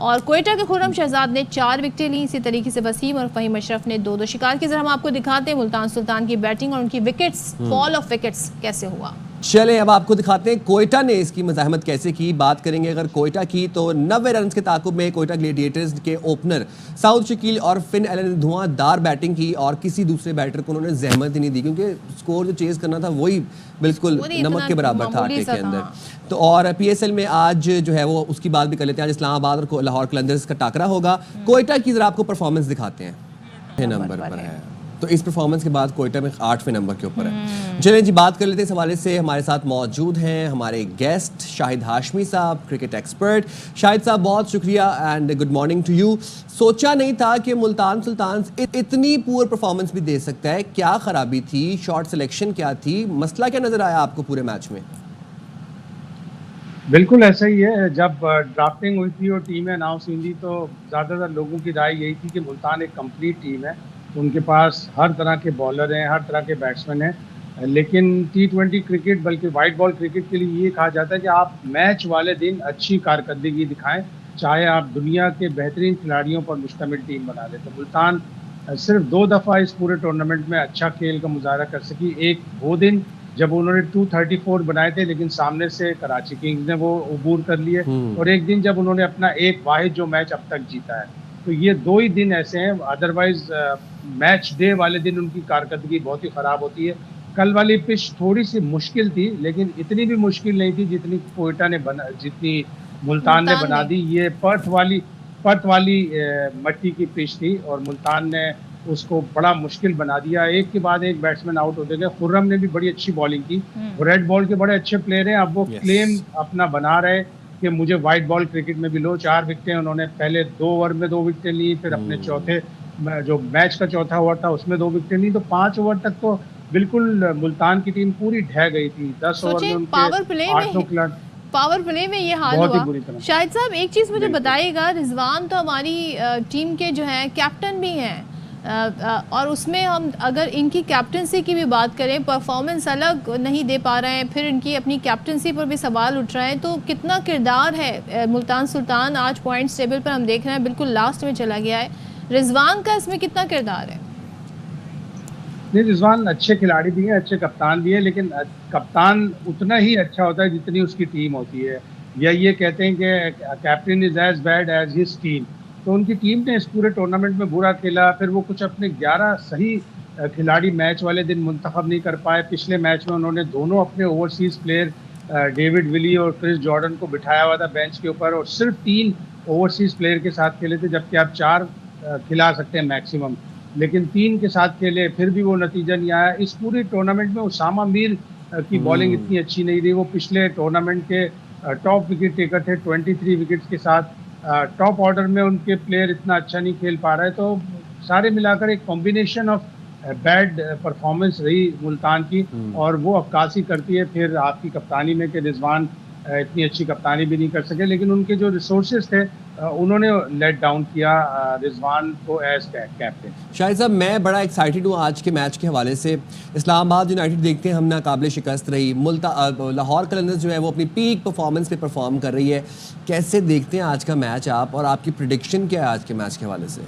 اور کوئٹہ کے خرم شہزاد نے 4 وکٹیں لی. اسی طریقے سے وسیم اور فہیم اشرف نے 2 شکار کی. ذرا ہم آپ کو دکھاتے ہیں ملتان سلطان کی بیٹنگ اور ان کی وکٹس, فال آف وکٹس کیسے ہوا. چلیں اب آپ کو دکھاتے ہیں کوئٹہ نے اس کی مزاحمت کیسے کی. بات کریں گے اگر کوئٹہ کی تو 90 رنز کے تعاقب میں کوئٹہ گلیڈیٹرز کے اوپنر سعود شکیل اور فن ایلن نے دھواں دار بیٹنگ کی اور کسی دوسرے بیٹر کو انہوں نے زحمت ہی نہیں دی, کیونکہ سکور جو چیز کرنا تھا وہی بالکل نمک کے برابر تھا آٹے کے اندر. تو اور پی ایس ایل میں آج جو ہے وہ اس کی بات بھی کر لیتے ہیں. آج اسلام آباد اور لاہور قلندرز کا ٹاکرا ہوگا. کوئٹہ کی ذرا آپ کو پرفارمنس دکھاتے ہیں. 6 نمبر پر ہے, تو اس پرفارمنس کے بعد کوئٹہ میں 8ویں نمبر کے اوپر ہے. چلیں جی بات کر لیتے ہیں اس حوالے سے. ہمارے ساتھ موجود ہیں ہمارے گیسٹ شاہد ہاشمی صاحب, کرکٹ ایکسپرٹ. شاہد صاحب بہت شکریہ and good morning to you. سوچا نہیں تھا کہ ملتان سلطانز اتنی پور پرفارمنس بھی دے سکتا ہے. کیا خرابی تھی, شارٹ سلیکشن کیا تھی, مسئلہ کیا نظر آیا آپ کو پورے میچ میں؟ بالکل ایسا ہی ہے. جب ڈرافٹنگ ہوئی تھی اور ٹیمیں اناؤنس ہوئی تھی تو زیادہ تر لوگوں کی رائے یہی تھی کہ ملتان ایک کمپلیٹ ٹیم ہے, ان کے پاس ہر طرح کے بالر ہیں, ہر طرح کے بیٹسمین ہیں. لیکن T20 کرکٹ بلکہ وائٹ بال کرکٹ کے لیے یہ کہا جاتا ہے کہ آپ میچ والے دن اچھی کارکردگی دکھائیں, چاہے آپ دنیا کے بہترین کھلاڑیوں پر مشتمل ٹیم بنا لیں. تو ملتان صرف 2 دفعہ اس پورے ٹورنامنٹ میں اچھا کھیل کا مظاہرہ کر سکی. ایک وہ دن جب انہوں نے 234 بنائے تھے لیکن سامنے سے کراچی کنگز نے وہ عبور کر لیے, اور ایک دن جب انہوں نے اپنا ایک واحد جو میچ اب تک جیتا ہے. تو یہ 2 ہی دن ایسے ہیں. ادروائز میچ ڈے والے دن ان کی کارکردگی بہت ہی خراب ہوتی ہے. کل والی پچ تھوڑی سی مشکل تھی لیکن اتنی بھی مشکل نہیں تھی جتنی کوئٹہ نے جتنی ملتان نے بنا دی. یہ پرتھ والی مٹی کی پچ تھی اور ملتان نے اس کو بڑا مشکل بنا دیا. ایک کے بعد ایک بیٹسمین آؤٹ ہوتے گئے. خرم نے بھی بڑی اچھی بالنگ کی. ریڈ بال کے بڑے اچھے پلیئر ہیں. اب وہ کلیم اپنا بنا رہے کہ مجھے وائٹ بال کرکٹ میں بھی لو. 4 وکٹیں انہوں نے پہلے 2 اوور میں 2 وکٹیں لی, پھر اپنے چوتھے جو میچ کا چوتھا اوور تھا اس میں 2 وکٹیں لی. تو 5 اوور تک تو بالکل ملتان کی ٹیم پوری ڈھہ گئی تھی. 10 اوور میں ان کے 8 کھلاڑی پاور پلے میں یہ حال ہوا. شاہد صاحب ایک چیز مجھے بتائیے گا, رضوان تو ہماری ٹیم کے جو ہیں کیپٹن بھی ہیں, اور اس میں ہم اگر ان کی کیپٹنسی کی بھی بات کریں, پرفارمنس الگ نہیں دے پا رہے ہیں, پھر ان کی اپنی کیپٹنسی پر بھی سوال اٹھ رہے ہیں. تو کتنا کردار ہے ملتان سلطان, آج پوائنٹس ٹیبل پر ہم دیکھ رہے ہیں بالکل لاسٹ میں چلا گیا ہے. رضوان کا اس میں کتنا کردار ہے؟ نہیں, رضوان اچھے کھلاڑی بھی ہیں, اچھے کپتان بھی ہیں, لیکن کپتان اتنا ہی اچھا ہوتا ہے جتنی اس کی ٹیم ہوتی ہے. یا یہ کہتے ہیں کہ captain is as bad as his team. تو ان کی ٹیم نے اس پورے ٹورنامنٹ میں برا کھیلا. پھر وہ کچھ اپنے 11 صحیح کھلاڑی میچ والے دن منتخب نہیں کر پائے. پچھلے میچ میں انہوں نے دونوں اپنے اوورسیز پلیئر ڈیوڈ ولی اور کرس جارڈن کو بٹھایا ہوا تھا بینچ کے اوپر, اور صرف 3 اوورسیز پلیئر کے ساتھ کھیلے تھے, جبکہ آپ 4 کھلا سکتے ہیں میکسیمم, لیکن 3 کے ساتھ کھیلے, پھر بھی وہ نتیجہ نہیں آیا. اس پوری ٹورنامنٹ میں اسامہ میر کی بالنگ اتنی اچھی نہیں رہی. وہ پچھلے ٹورنامنٹ کے ٹاپ وکٹ ٹیکر تھے 23 وکٹس کے ساتھ. ٹاپ آرڈر میں ان کے پلیئر اتنا اچھا نہیں کھیل پا رہے. تو سارے ملا کر ایک کمبینیشن آف بیڈ پرفارمنس رہی ملتان کی, اور وہ عکاسی کرتی ہے پھر آپ کی کپتانی میں کہ رضوان اتنی اچھی کپتانی بھی نہیں کر سکے. لیکن ان کے جو ریسورسز تھے انہوں نے لیٹ ڈاؤن کیا رضوان کو ایز کیپٹن. شاہد صاحب میں بڑا ایکسائٹیڈ ہوں آج کے میچ کے حوالے سے. اسلام آباد یونائٹڈ دیکھتے ہیں ہم ناقابل شکست رہی. لاہور قلندرز جو ہے وہ اپنی پیک پرفارمنس پہ پرفارم کر رہی ہے. کیسے دیکھتے ہیں آج کا میچ آپ, اور آپ کی پریڈکشن کیا ہے آج کے میچ کے حوالے سے؟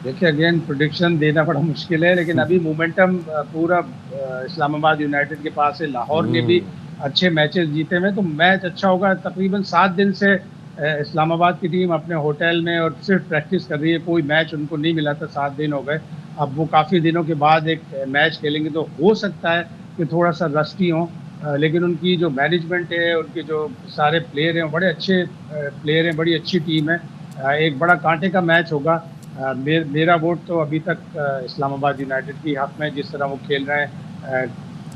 دیکھیں اگین پریڈکشن دینا بڑا مشکل ہے, لیکن ابھی مومنٹم پورا اسلام آباد یونائٹڈ کے پاس ہے. لاہور نے بھی اچھے میچز جیتے ہوئے, تو میچ اچھا ہوگا. تقریباً 7 دن سے اسلام آباد کی ٹیم اپنے ہوٹل میں اور صرف پریکٹس کر رہی ہے. کوئی میچ ان کو نہیں ملا تھا, 7 دن ہو گئے. اب وہ کافی دنوں کے بعد ایک میچ کھیلیں گے, تو ہو سکتا ہے کہ تھوڑا سا رسٹی ہوں, لیکن ان کی جو مینجمنٹ ہے, ان کے جو سارے پلیئر ہیں بڑے اچھے پلیئر ہیں, بڑی اچھی ٹیم ہے. ایک بڑا کانٹے کا میچ ہوگا. میرا ووٹ تو ابھی تک اسلام آباد یونائٹڈ کی حق میں, جس طرح وہ کھیل رہے ہیں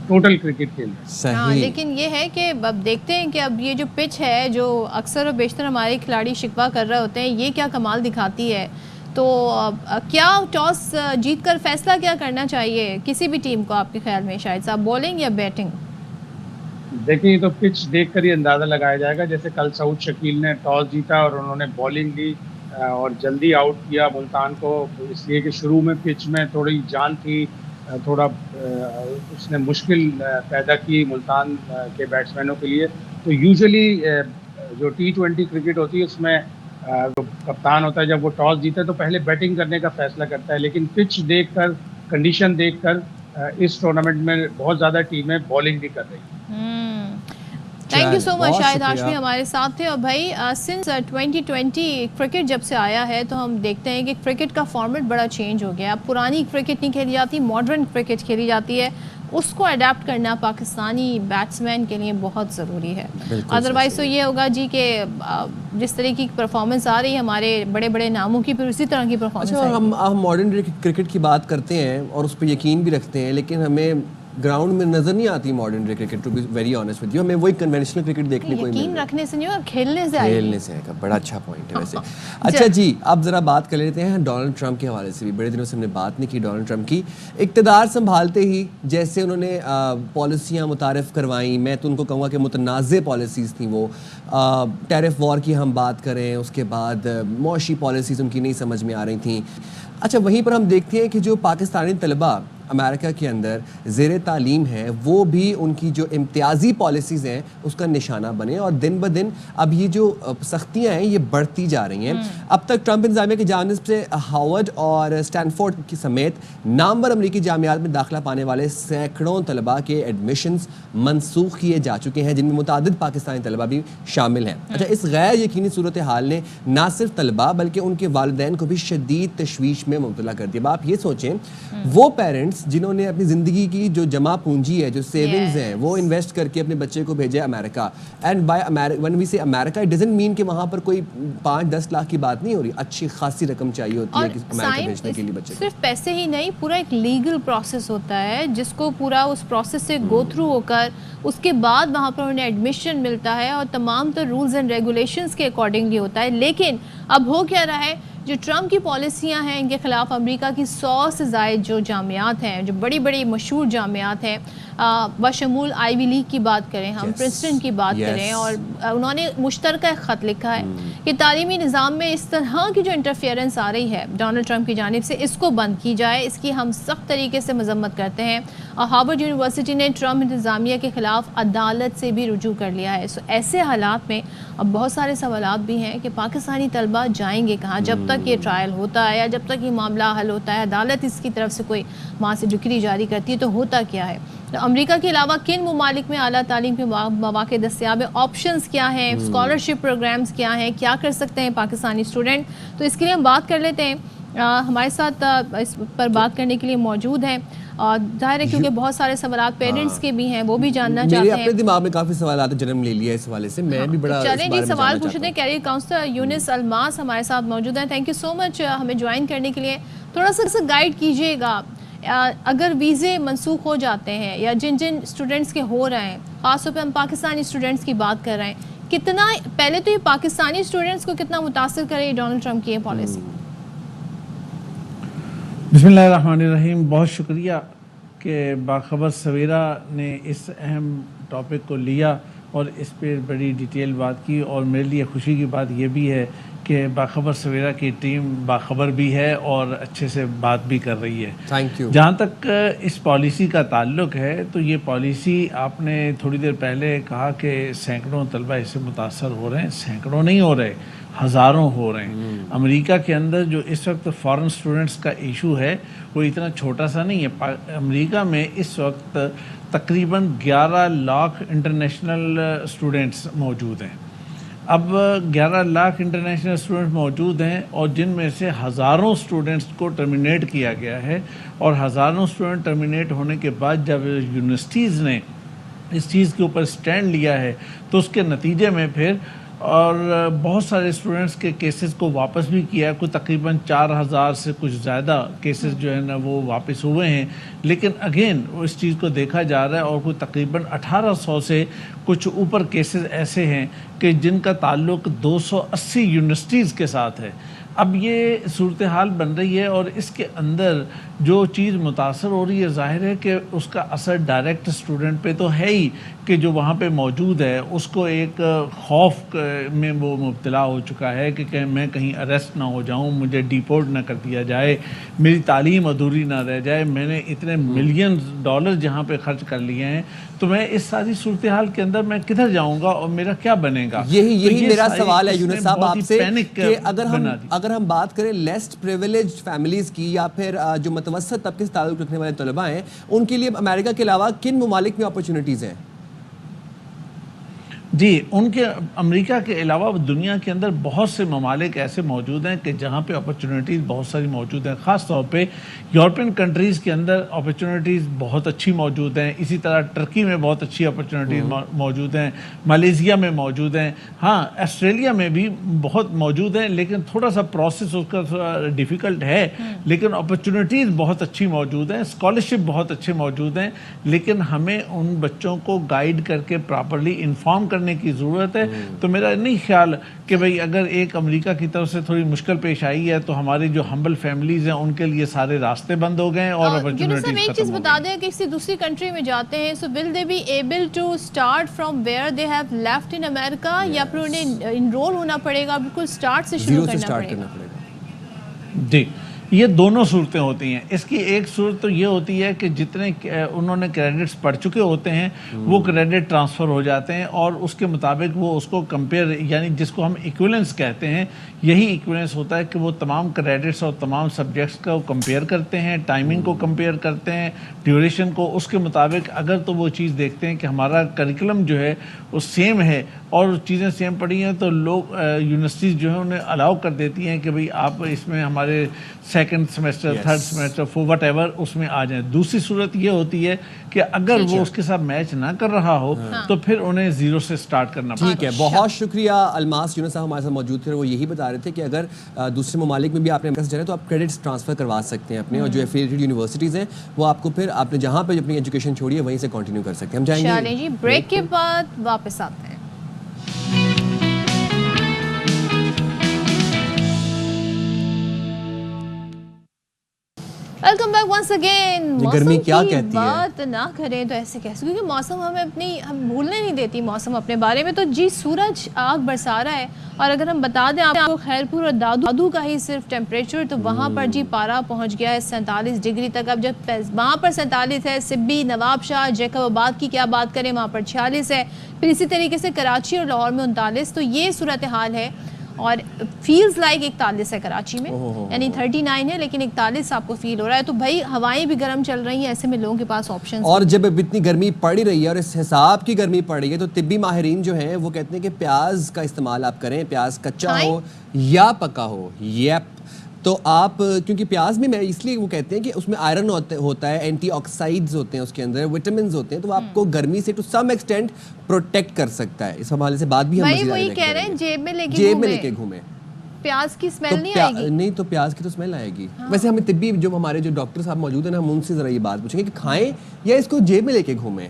ٹوٹل کرکٹ کھیل رہے ہیں. ہاں, لیکن یہ ہے کہ اب دیکھتے ہیں کہ اب یہ جو پچ ہے جو اکثر و بیشتر ہمارے کھلاڑی شکوہ کر رہے ہوتے ہیں, یہ کیا کمال دکھاتی ہے. تو کیا ٹاس جیت کر فیصلہ کیا کرنا چاہیے کسی بھی ٹیم کو آپ کے خیال میں شاہد صاحب, بولنگ یا بیٹنگ؟ دیکھیں یہ تو پچ دیکھ کر ہی اندازہ لگایا جائے گا. جیسے کل سعود شکیل نے ٹاس جیتا اور انہوں نے بالنگ لی اور جلدی آؤٹ کیا ملتان کو, اس لیے کہ شروع میں پچ میں تھوڑی جان تھی, تھوڑا اس نے مشکل پیدا کی ملتان کے بیٹسمینوں کے لیے. تو یوزلی جو T20 کرکٹ ہوتی ہے اس میں کپتان ہوتا ہے، جب وہ ٹاس جیتا ہے تو پہلے بیٹنگ کرنے کا فیصلہ کرتا ہے، لیکن پچ دیکھ کر، کنڈیشن دیکھ کر اس ٹورنامنٹ میں بہت زیادہ ٹیمیں بالنگ بھی کر رہی ہیں۔ تھینک یو سو مچ شاہد ہاشمی ہمارے ساتھ تھے۔ اور بھائی سنس 2020 کرکٹ جب سے آیا ہے تو ہم دیکھتے ہیں کہ کرکٹ کا فارمیٹ بڑا چینج ہو گیا، اب پرانی کرکٹ نہیں کھیلی جاتی، ماڈرن کرکٹ کھیلی جاتی ہے، اس کو اڈیپٹ کرنا پاکستانی بیٹسمین کے لیے بہت ضروری ہے۔ ادروائز تو یہ ہوگا جی کہ جس طرح کی پرفارمنس آ رہی ہے ہمارے بڑے بڑے ناموں کی، پھر اسی طرح کی پرفارمنس اچھا ہم ماڈرن کرکٹ کی بات کرتے ہیں اور اس پہ یقین بھی رکھتے ہیں، لیکن ہمیں گراؤنڈ میں نظر نہیں آتی modern day cricket, to be very honest with you, ہمیں وہی کنونشنل کرکٹ دیکھنے کو یقین رکھنے سے نہیں اور کھیلنے سے آئے، کھیلنے سے آئے گا، بڑا اچھا پوائنٹ ہے ویسے۔ اچھا جی اب ذرا بات کر لیتے ہیں ڈونلڈ ٹرمپ کے حوالے سے بھی، بڑے دنوں سے ہم نے بات نہیں کی ڈونلڈ ٹرمپ کی۔ اقتدار سنبھالتے ہی جیسے انہوں نے پالیسیاں متعارف کروائیں، میں تو ان کو کہوں گا کہ متنازع پالیسیز تھیں وہ، ٹیرف وار کی ہم بات کریں، اس کے بعد معاشی پالیسیز ان کی نہیں سمجھ میں آ رہی تھیں۔ اچھا وہیں پر ہم دیکھتے ہیں کہ جو پاکستانی طلباء امریکہ کے اندر زیر تعلیم ہیں وہ بھی ان کی جو امتیازی پالیسیز ہیں اس کا نشانہ بنے، اور دن بدن اب یہ جو سختیاں ہیں یہ بڑھتی جا رہی ہیں۔ اب تک ٹرمپ انتظامیہ کی جانب سے ہارورڈ اور اسٹینفورڈ کی سمیت نامور امریکی جامعات میں داخلہ پانے والے سینکڑوں طلباء کے ایڈمیشنز منسوخ کیے جا چکے ہیں، جن میں متعدد پاکستانی طلباء بھی شامل ہیں۔ اچھا اس غیر یقینی صورتحال نے نہ صرف طلباء بلکہ ان کے والدین کو بھی شدید تشویش میں مبتلا کر دیا۔ اب آپ یہ سوچیں وہ پیرنٹس جنہوں نے اپنی زندگی کی جو جمع پونجی ہے، جو سیونگز ہیں، وہ انویسٹ کر کے اپنے بچے کو بھیجے امریکہ، and by when we say America it doesn't mean کہ وہاں پر کوئی 5-10 لاکھ کی بات نہیں ہو رہی، اچھی خاصی رقم چاہیے ہوتی ہے کہ امریکہ بھیجنے کے لیے بچے کو۔ صرف پیسے ہی نہیں، پورا ایک لیگل پروسیس ہوتا ہے جس کو پورا اس پروسیس سے گو تھرو ہو کر اس کے بعد وہاں پر انہیں ایڈمیشن ملتا ہے، اور تمام تو رولز اینڈ ریگولیشنز کے اکارڈنگلی ہوتا ہے۔ لیکن اب ہو کیا رہا ہے، جو ٹرمپ کی پالیسیاں ہیں ان کے خلاف امریکہ کی 100 سے زائد جو جامعات ہیں، جو بڑی بڑی مشہور جامعات ہیں، بشمول آئی وی لیگ کی بات کریں، ہم پرنسٹن کی بات کریں، اور انہوں نے مشترکہ ایک خط لکھا ہے کہ تعلیمی نظام میں اس طرح کی جو انٹرفیئرنس آ رہی ہے ڈونلڈ ٹرمپ کی جانب سے، اس کو بند کی جائے، اس کی ہم سخت طریقے سے مذمت کرتے ہیں۔ اور ہارورڈ یونیورسٹی نے ٹرمپ انتظامیہ کے خلاف عدالت سے بھی رجوع کر لیا ہے۔ ایسے حالات میں اب بہت سارے سوالات بھی ہیں کہ پاکستانی طلبہ جائیں گے کہاں جب تک یہ ٹرائل ہوتا ہے، یا جب تک یہ معاملہ حل ہوتا ہے، عدالت اس کی طرف سے کوئی وہاں سے ڈکری جاری کرتی ہے تو ہوتا کیا ہے؟ امریکہ کے علاوہ کن ممالک میں اعلیٰ تعلیم کے مواقع دستیاب ہیں، آپشنز کیا ہیں، اسکالرشپ پروگرامز کیا ہیں، کیا کر سکتے ہیں پاکستانی اسٹوڈنٹ؟ تو اس کے لیے ہم بات کر لیتے ہیں، ہمارے ساتھ اس پر بات کرنے کے لیے موجود ہیں، اور ظاہر ہے کیونکہ بہت سارے سوالات پیرنٹس کے بھی ہیں، وہ بھی جاننا چاہتے ہیں۔ میرے اپنے دماغ میں کافی سوالات جنم لے لیا اس حوالے سے، میں بھی بڑا چلیں جی سوال پوچھتے ہیں۔ کیریئر کاؤنسلر یونس الماس ہمارے ساتھ موجود ہیں، تھینک یو سو مچ ہمیں جوائن کرنے کے لیے۔ تھوڑا سا گائیڈ کیجیے گا، اگر ویزے منسوخ ہو جاتے ہیں یا جن اسٹوڈنٹس کے ہو رہے ہیں، خاص طور پہ ہم پاکستانی اسٹوڈنٹس کی بات کر رہے ہیں، کتنا پہلے تو یہ پاکستانی اسٹوڈنٹس کو کتنا متاثر کرے ڈونلڈ ٹرمپ کی یہ پالیسی؟ بسم اللہ الرحمن الرحیم، بہت شکریہ کہ باخبر سویرا نے اس اہم ٹاپک کو لیا اور اس پہ بڑی ڈیٹیل بات کی، اور میرے لیے خوشی کی بات یہ بھی ہے کہ باخبر سویرا کی ٹیم باخبر بھی ہے اور اچھے سے بات بھی کر رہی ہے۔ Thank you. جہاں تک اس پالیسی کا تعلق ہے تو یہ پالیسی آپ نے تھوڑی دیر پہلے کہا کہ سینکڑوں طلبہ اس سے متاثر ہو رہے ہیں، سینکڑوں نہیں ہو رہے، ہزاروں ہو رہے ہیں۔ امریکہ کے اندر جو اس وقت فارن اسٹوڈنٹس کا ایشو ہے وہ اتنا چھوٹا سا نہیں ہے۔ امریکہ میں اس وقت تقریباً 11 لاکھ انٹرنیشنل اسٹوڈنٹس موجود ہیں۔ اب 11 لاکھ انٹرنیشنل اسٹوڈنٹس موجود ہیں، اور جن میں سے ہزاروں اسٹوڈنٹس کو ٹرمینیٹ کیا گیا ہے، اور ہزاروں اسٹوڈنٹ ٹرمینیٹ ہونے کے بعد جب یونیورسٹیز نے اس چیز کے اوپر سٹینڈ لیا ہے تو اس کے نتیجے میں پھر اور بہت سارے اسٹوڈنٹس کے کیسز کو واپس بھی کیا ہے، کوئی تقریباً 4000 سے کچھ زیادہ کیسز جو ہے نا وہ واپس ہوئے ہیں، لیکن اگین اس چیز کو دیکھا جا رہا ہے، اور کوئی تقریباً 1800 سے کچھ اوپر کیسز ایسے ہیں کہ جن کا تعلق 280 یونیورسٹیز کے ساتھ ہے۔ اب یہ صورتحال بن رہی ہے اور اس کے اندر جو چیز متاثر ہو رہی ہے ظاہر ہے کہ اس کا اثر ڈائریکٹ اسٹوڈنٹ پہ تو ہے ہی کہ جو وہاں پہ موجود ہے اس کو ایک خوف میں وہ مبتلا ہو چکا ہے کہ میں کہیں اریسٹ نہ ہو جاؤں, مجھے ڈیپورٹ نہ کر دیا جائے, میری تعلیم ادھوری نہ رہ جائے, میں نے اتنے $ملینز جہاں پہ خرچ کر لیے ہیں تو میں اس ساری صورتحال کے اندر میں کدھر جاؤں گا اور میرا کیا بنے گا. یہی میرا سوال ہے یونس صاحب آپ سے کہ اگر ہم بات کریں لیسٹ پریویلیجڈ فیملیز کی یا پھر جو متوسط طبقے سے تعلق رکھنے والے طلباء ہیں, ان کے لیے امریکہ کے علاوہ کن ممالک میں اپرچونٹیز ہیں؟ جی, ان کے امریکہ کے علاوہ دنیا کے اندر بہت سے ممالک ایسے موجود ہیں کہ جہاں پہ اپرچونٹیز بہت ساری موجود ہیں. خاص طور پہ یورپین کنٹریز کے اندر اپرچونٹیز بہت اچھی موجود ہیں. اسی طرح ٹرکی میں بہت اچھی اپرچونٹیز موجود ہیں, ملیشیا میں موجود ہیں, ہاں آسٹریلیا میں بھی بہت موجود ہیں, لیکن تھوڑا سا پروسیس اس کا ڈیفیکلٹ ہے, لیکن اپرچونٹیز بہت اچھی موجود ہیں, اسکالرشپ بہت اچھے موجود ہیں. لیکن ہمیں ان بچوں کو گائیڈ کر کے پراپرلی انفارم کرنے کی ضرورت ہے. تو میرا نہیں خیال کہ بھئی اگر ایک امریکہ کی طرف سے تھوڑی مشکل پیش آئی ہے تو ہماری جو ہمبل فیملیز ہیں ان کے لیے سارے راستے بند ہو گئے اور اپرچونٹیز ختم ہو گئے. ایک چیز بتا دیں کہ کسی دوسری کنٹری میں جاتے ہیں so will they be able to start from where they have left in America یا پھر انہیں انرول ہونا پڑے گا, بالکل سٹارٹ سے شروع کرنا پڑے گا؟ جی, یہ دونوں صورتیں ہوتی ہیں. اس کی ایک صورت تو یہ ہوتی ہے کہ جتنے انہوں نے کریڈٹس پڑھ چکے ہوتے ہیں وہ کریڈٹ ٹرانسفر ہو جاتے ہیں اور اس کے مطابق وہ اس کو کمپیئر, یعنی جس کو ہم ایکویلنس کہتے ہیں, یہی ایکویلنس ہوتا ہے کہ وہ تمام کریڈٹس اور تمام سبجیکٹس کو کمپیئر کرتے ہیں, ٹائمنگ کو کمپیئر کرتے ہیں, ڈیوریشن کو. اس کے مطابق اگر تو وہ چیز دیکھتے ہیں کہ ہمارا کریکولم جو ہے وہ سیم ہے اور چیزیں سیم پڑھی ہیں تو لوگ یونیورسٹیز جو ہیں انہیں الاؤ کر دیتی ہیں کہ بھئی آپ اس میں ہمارے second semester, third semester, four whatever اس میں آ جائیں. دوسری صورت یہ ہوتی ہے کہ اگر وہ اس کے ساتھ میچ نہ کر رہا ہو تو پھر انہیں زیرو سے سٹارٹ کرنا پڑتا ہے. ٹھیک ہے, بہت شکریہ. الماس یونس صاحب ہمارے ساتھ موجود تھے, وہ یہی بتا رہے تھے کہ اگر دوسرے ممالک میں بھی آپ نے جانا تو آپ کریڈٹس ٹرانسفر کروا سکتے ہیں اپنے, اور جو ایفیلیٹڈ یونیورسٹیز ہیں وہ آپ کو پھر آپ نے جہاں پہ اپنی ایجوکیشن چھوڑی ہے وہیں سے کنٹینیو کر سکتے ہیں. ہم جائیں گے چلیں جی بریک کے بعد واپس آتے ہیں. Welcome back once again. گرمی کیا موسم کی کہتی ہے, بات نہ کریں تو ایسے کیسے, کیونکہ موسم ہم بھولنے نہیں دیتی موسم اپنے بارے میں. تو جی سورج آگ برسا رہا ہے, اور اگر ہم بتا دیں آپ کو خیرپور اور دادو کا ہی صرف ٹیمپریچر, تو وہاں پر جی پارا پہنچ گیا ہے 47 ڈگری تک. اب جب وہاں پر 47 ہے, سبی, نواب شاہ, جیکب آباد کی کیا بات کریں, وہاں پر 46 ہے. پھر اسی طریقے سے کراچی اور لاہور میں 39. تو یہ صورتحال ہے, اور فیلز لائک 41 ہے کراچی میں, یعنی 39 ہے لیکن 41 آپ کو فیل ہو رہا ہے. تو بھائی ہوائیں بھی گرم چل رہی ہیں, ایسے میں لوگوں کے پاس آپشنز. اور جب اتنی گرمی پڑ رہی ہے اور اس حساب کی گرمی پڑ رہی ہے تو طبی ماہرین جو ہیں وہ کہتے ہیں کہ پیاز کا استعمال آپ کریں, پیاز کچا ہو یا پکا ہو. یپ, تو آپ کیونکہ پیاز میں اس لیے وہ کہتے ہیں کہ اس میں آئرن ہوتا ہے, اینٹی آکسائڈز ہوتے ہیں اس کے اندر, وٹامنز ہوتے ہیں, تو آپ کو گرمی سے ٹو سم ایکسٹینٹ پروٹیکٹ کر سکتا ہے. اس حوالے سے بات بھی ہم وہی کہہ رہے ہیں جیب میں لے کے گھومیں, پیاز کی سمیل نہیں آئے گی. نہیں تو پیاز کی تو سمیل آئے گی. ویسے ہمیں طبی جو ہمارے جو ڈاکٹر صاحب موجود ہیں نا, ہم ان سے ذرا یہ بات پوچھیں گے کہ کھائیں یا اس کو جیب میں لے کے گھومیں.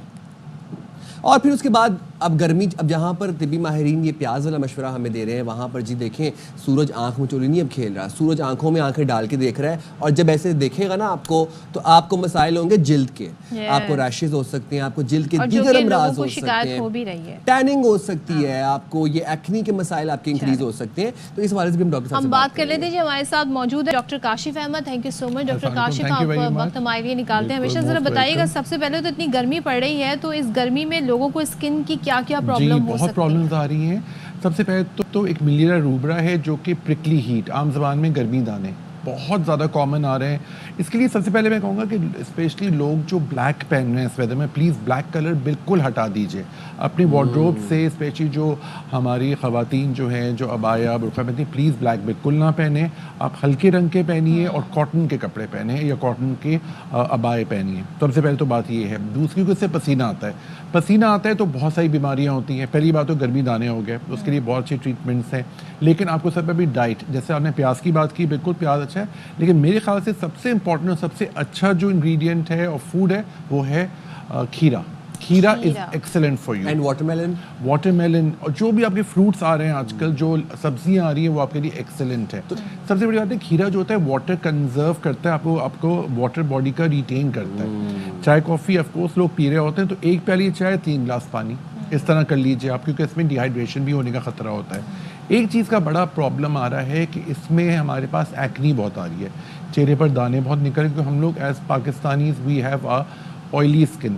اور پھر اس کے بعد اب گرمی, اب جہاں پر طبی ماہرین یہ پیاز والا مشورہ ہمیں دے رہے ہیں وہاں پر جی دیکھیں سورج آنکھ میں چوری نہیں اب کھیل رہا, سورج آنکھوں میں آنکھیں ڈال کے دیکھ رہا ہے, اور جب ایسے دیکھے گا نا آپ کو تو آپ کو مسائل ہوں گے جلد کے, آپ کو ریشز ہو سکتے ہیں, آپ کو جلد کے دیگر امراض ہو سکتے ہیں, ٹیننگ ہو سکتی ہے, آپ کو یہ ایکنی کے مسائل آپ کے انکریز ہو سکتے ہیں. تو اس حوالے سے بھی ہم ڈاکٹر صاحب سے بات کر لیتے ہیں. ہمارے ساتھ موجود ہے doctor Kashif Ahmed. Thank you so much doctor Kashif, آپ وقت ہمارے لیے نکالتے ہیں ہمیشہ. ذرا بتائیے گا سب سے پہلے تو اتنی گرمی پڑ رہی ہے, تو اس گرمی میں لوگوں کو اسکن کی کیا کیا پرابلم بہت پرابلمز آ رہی ہیں. سب سے پہلے تو ایک ملیریا روبرا ہے جو کہ پرکلی ہیٹ, عام زبان میں گرمی دانے, بہت زیادہ کامن آ رہے ہیں. اس کے لیے سب سے پہلے میں کہوں گا کہ اسپیشلی لوگ جو بلیک پہن رہے ہیں اس ویدر میں, پلیز بلیک کلر بالکل ہٹا دیجیے اپنی وارڈروب سے. اسپیشلی جو ہماری خواتین جو ہیں جو عبایا برقع پہنتی ہیں, پلیز بلیک بالکل نہ پہنیں. آپ ہلکے رنگ کے پہنیے اور کاٹن کے کپڑے پہنیں یا کاٹن کے عبائے پہنیے. سب سے پہلے تو بات یہ ہے. دوسری کو اس سے پسینہ آتا ہے, پسینہ آتا ہے تو بہت ساری بیماریاں ہوتی ہیں. پہلی بات تو گرمی دانے ہو گئے, اس کے لیے بہت اچھی ٹریٹمنٹس ہیں. لیکن آپ کو سب پہ بھی ڈائٹ, جیسے آپ نے پیاز کی بات کی, بالکل پیاز اچھا ہے, لیکن میرے خیال سے سب سے امپورٹنٹ اور سب سے اچھا جو انگریڈینٹ ہے اور فوڈ ہے وہ ہے کھیرا. کھیرا is excellent for you. And watermelon اور جو بھی آپ کے فروٹس آ رہے ہیں آج کل, جو سبزیاں آ رہی ہیں وہ آپ کے لیے ایکسلنٹ ہے. سب سے بڑی بات ہے کھیرا جو ہوتا ہے واٹر کنزرو کرتا ہے, آپ کو واٹر باڈی کا ریٹین کرتا ہے. چائے کافی آف کورس لوگ پی رہے ہوتے ہیں تو ایک پیالی چائے 3 گلاس پانی اس طرح کر لیجیے آپ, کیونکہ اس میں ڈی ہائیڈریشن بھی ہونے کا خطرہ ہوتا ہے. ایک چیز کا بڑا پرابلم آ رہا ہے کہ اس میں ہمارے پاس ایکنی بہت آ رہی ہے, چہرے پر دانے بہت نکل رہے ہیں, کیونکہ ہم لوگ as Pakistanis we have oily skin.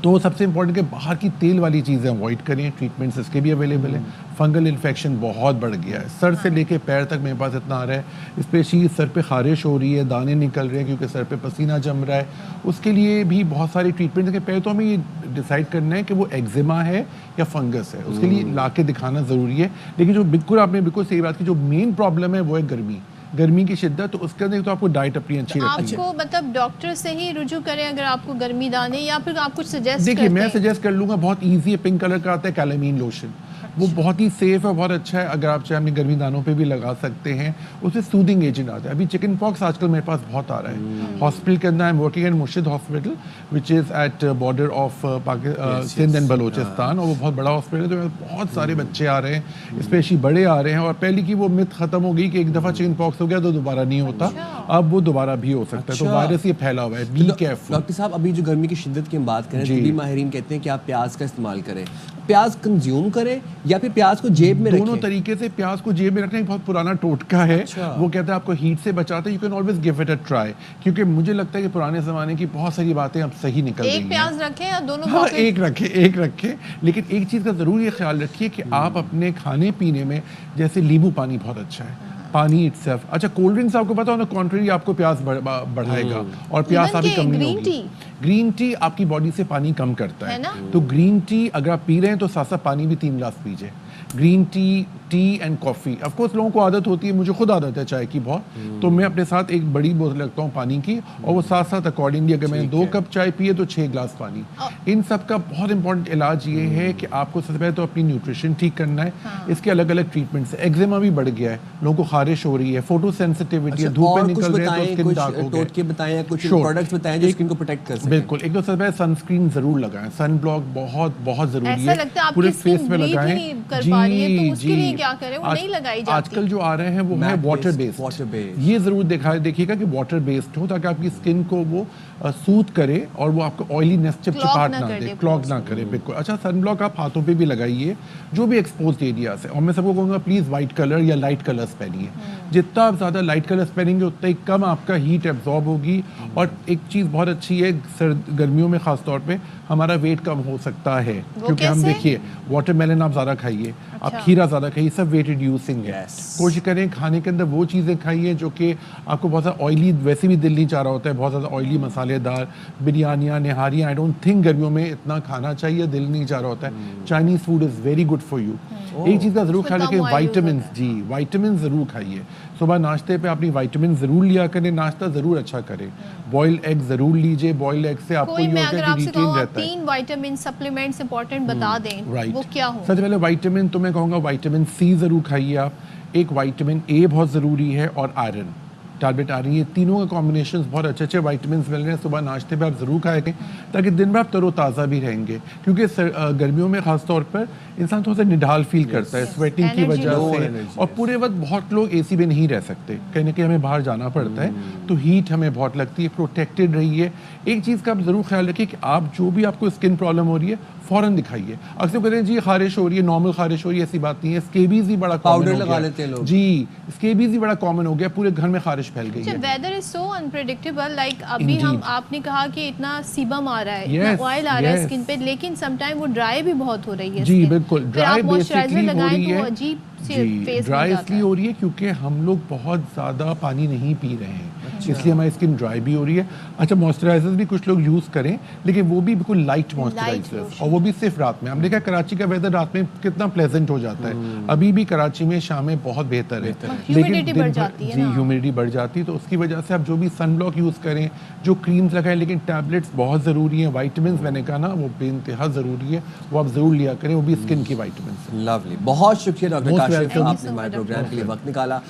تو سب سے امپورٹنٹ کہ باہر کی تیل والی چیزیں اوائڈ کریں, ٹریٹمنٹس اس کے بھی اویلیبل ہیں. فنگل انفیکشن بہت بڑھ گیا ہے, سر سے لے کے پیر تک میرے پاس اتنا آ رہا ہے, اسپیشلی سر پہ خارش ہو رہی ہے, دانے نکل رہے ہیں کیونکہ سر پہ پسینہ جم رہا ہے. اس کے لیے بھی بہت ساری ٹریٹمنٹ ہیں. پہلے تو ہمیں یہ ڈیسائیڈ کرنا ہے کہ وہ ایگزیما ہے یا فنگس ہے, اس کے لیے لا کے دکھانا ضروری ہے. لیکن جو بالکل آپ نے بالکل صحیح بات کی, جو مین پرابلم ہے وہ ہے گرمی کی شدت. تو اس کے اندر تو آپ کو ڈائٹ اپنی اچھی رکھنی ہے. آپ کو مطلب ڈاکٹر سے ہی رجوع کریں اگر آپ کو گرمی دانے, یا پھر آپ کچھ سجیسٹ کرتے ہیں؟ دیکھیے میں سجیسٹ کر لوں گا, بہت ایزی ہے, پنک کلر کا آتا ہے کیلامین لوشن, وہ بہت ہی سیف ہے, بہت اچھا ہے. اگر آپ چاہیں اپنے گرمی دانوں پہ بھی لگا سکتے ہیں, اس سے سودنگ ایجنٹ آتا ہے. ابھی چکن پاکس آج کل میرے پاس بہت آ رہا ہے. ہاسپٹل کے اندر I am working at Murshid hospital which is at border of Sindh and Balochistan, اور وہ بہت بڑا ہاسپٹل ہے. تو بہت سارے بچے آ رہے ہیں, اسپیشلی بڑے آ رہے ہیں. اور پہلے کی وہ مت ختم ہو گئی کہ ایک دفعہ چکن پاکس ہو گیا تو دوبارہ نہیں ہوتا, اب وہ دوبارہ بھی ہو سکتا ہے. تو وائرس یہ پھیلا ہوا ہے, بی کیئرفل. ڈاکٹر صاحب ابھی جو گرمی کی شدت کی ہم بات کریں, طبی ماہرین کہتے ہیں کہ آپ پیاز کا استعمال کریں. پیاز کنزیوم کریں یا پھر پیاز کو جیب میں رکھیں؟ دونوں طریقے سے. پیاز کو جیب میں رکھنا ایک بہت پرانا ٹوٹکا ہے, وہ کہتا ہے آپ کو ہیٹ سے بچاتا ہے. You can always give it a try, کیونکہ مجھے لگتا ہے کہ پرانے زمانے کی بہت ساری باتیں اب صحیح نکل رہی ہیں. ایک پیاز رکھیں یا دونوں؟ ہاں ایک رکھیں. لیکن ایک چیز کا ضرور یہ خیال رکھیے کہ آپ اپنے کھانے پینے میں, جیسے لیمو پانی بہت اچھا ہے, پانی اٹ سیلف. اچھا کولڈ ڈرنکس آپ کو پتا ہونا کانٹریری آپ کو پیاس بڑھائے گا, اور پیاس آپ کی کم نہیں ہوگی. گرین ٹی آپ کی باڈی سے پانی کم کرتا ہے, تو گرین ٹی اگر آپ پی رہے ہیں تو ساتھ ساتھ پانی بھی 3 گلاس پیجیے. Green tea and coffee, of course لوگوں کو عادت ہوتی ہے, مجھے خود عادت ہے چائے کی بہت, تو میں اپنے ساتھ ایک بڑی بوتل رکھتا ہوں پانی کی, اور وہ ساتھ ساتھ اکارڈنگلی اگر میں نے 2 کپ چائے پیے تو 6 گلاس پانی. ان سب کا بہت امپورٹنٹ علاج یہ ہے کہ آپ کو سب سے پہلے تو اپنی نیوٹریشن ٹھیک کرنا ہے. اس کے الگ الگ ٹریٹمنٹس. ایگزیما بھی بڑھ گیا ہے, لوگوں کو خارش ہو رہی ہے, فوٹو سینسٹیوٹی ہے, دھوپ میں نکل رہے ہیں تو اسکن ڈارک ہو گیا. ٹوٹکے بتائیں, کچھ پروڈکٹس بتائیں جو اسکن کو پروٹیکٹ کر سکیں. بالکل. ایک تو سب سے پہلے سن اسکرین ضرور لگائیں, سن بلاک بہت بہت ضروری ہے, پورے فیس میں لگائیں. جی آج کل جو آ رہے ہیں وہ ہے واٹر بیسڈ. یہ ضرور دیکھیے گا کہ واٹر بیسڈ ہو, تاکہ آپ کی اسکن کو وہ سوت کرے اور وہ آپ کو آئلینس چپچپاہٹ نہ دے, کلاگ نہ کرے. بالکل. اچھا سن بلاک آپ ہاتھوں پہ بھی لگائیے جو بھی ایکسپوزڈ ایریاز ہے, اور میں سب کو کہوں گا پلیز وائٹ کلر یا لائٹ کلرز پہنیے. جتنا آپ زیادہ لائٹ کلرز پہنیں گے اتنا ہی کم آپ کا ہیٹ ایبزارب ہوگی. اور ایک چیز بہت اچھی ہے, گرمیوں میں خاص طور پہ ہمارا ویٹ کم ہو سکتا ہے, کیونکہ ہم دیکھیے واٹر میلن آپ زیادہ کھائیے, آپ کھیرا زیادہ کھائیے, سب ویٹ ریڈیوسنگ ہے. کوشش کریں کھانے کے اندر وہ چیزیں کھائیے جو کہ آپ کو بہت زیادہ آئلی, ویسے بھی دل نہیں چاہ رہا ہوتا ہے بہت زیادہ آئلی مسالے دار بریانیاں, نہاریاں. آئی ڈونٹ تھنک گرمیوں میں اتنا کھانا چاہیے, دل نہیں چاہ رہا ہوتا ہے. Chinese food is very good for you. ایک چیز کا ضرور خیال رکھیں, وائٹامنس. جی وائٹامن ضرور کھائیے. صبح ناشتے پہ اپنی وائٹامن ضرور لیا کریں, ناشتہ ضرور اچھا کریں. بوائل ایگ ضرور لیجیے, بوائل ایگ سے آپ کو یہ ہوتا ہے کہ ریٹین رہتا ہے. 3 وائٹامن سپلیمنٹس امپورٹنٹ بتا دیں, وہ کیا ہوں؟ سب سے پہلے وائٹامن تو میں کہوں گا وائٹامن سی ضرور کھائیے آپ. ایک وائٹامن اے بہت ضروری ہے, اور آئرن ٹیبلٹ آ رہی ہے. تینوں کا کمبینیشن بہت اچھے اچھے وائٹامنس مل رہے ہیں. صبح ناشتے پہ آپ ضرور کھائیں تاکہ دن بھر آپ تر و تازہ بھی رہیں گے, کیونکہ گرمیوں میں خاص طور پر انسان تھوڑا سا نڈال فیل کرتا ہے سویٹنگ کی وجہ سے, اور پورے وقت بہت لوگ اے سی میں نہیں رہ سکتے, کہیں نہ کہیں ہمیں باہر جانا پڑتا ہے, تو ہیٹ ہمیں بہت لگتی ہے. پروٹیکٹڈ رہیے. ایک چیز کا آپ ضرور خیال رکھیے کہ آپ جو بھی آپ کو اسکن پرابلم ہو رہی ہے فوراً دکھائیے. اکثر کہتے ہیں جی خارش ہو رہی ہے, نارمل خارش ہو رہی ہے, ایسی بات نہیں ہے. اسکیبیز ہی بڑا پاؤڈر لگا لیتے ہیں لوگ. جی اسکیبیز ہی بڑا کامن ہو گیا, پورے گھر میں خارش پھیل گئی ہے. ویدر از سو انپریڈکٹیبل, لائک ابھی آپ نے کہا کہ اتنا سیبم آ رہا ہے, اتنا آئل آ رہا ہے اسکن پہ, لیکن سم ٹائم وہ ڈرائی بھی بہت ہو رہی ہے. جی بالکل, ڈرائی بیسکلی ہو رہی ہے. جی ڈرائی اس لیے ہو رہی ہے کیونکہ ہم لوگ بہت زیادہ پانی نہیں پی رہے ہیں, اس لیے ہماری اسکن ڈرائی بھی ہو رہی ہے. اچھا موئسچرائزر بھی کچھ لوگ یوز کریں, لیکن وہ بھی بالکل لائٹ موئسچرائزر, اور وہ بھی صرف رات میں. ہم دیکھا کراچی کا ویدر رات میں کتنا پلیزنٹ ہو جاتا ہے, ابھی بھی کراچی میں شام میں بہت بہتر ہے, لیکن جی ہیومیڈیٹی بڑھ جاتی ہے. تو اس کی وجہ سے آپ جو بھی سن بلاک یوز کریں, جو کریمز لگائیں, لیکن ٹیبلٹس بہت ضروری ہیں. وائٹامنس میں نے کہا نا وہ بے انتہا ضروری ہے, وہ آپ ضرور لیا کریں, وہ بھی اسکن کی وائٹامنس. لولی, بہت شکریہ ڈاکٹر کاشف, آپ نے ہمارے پروگرام کے لیے وقت نکالا.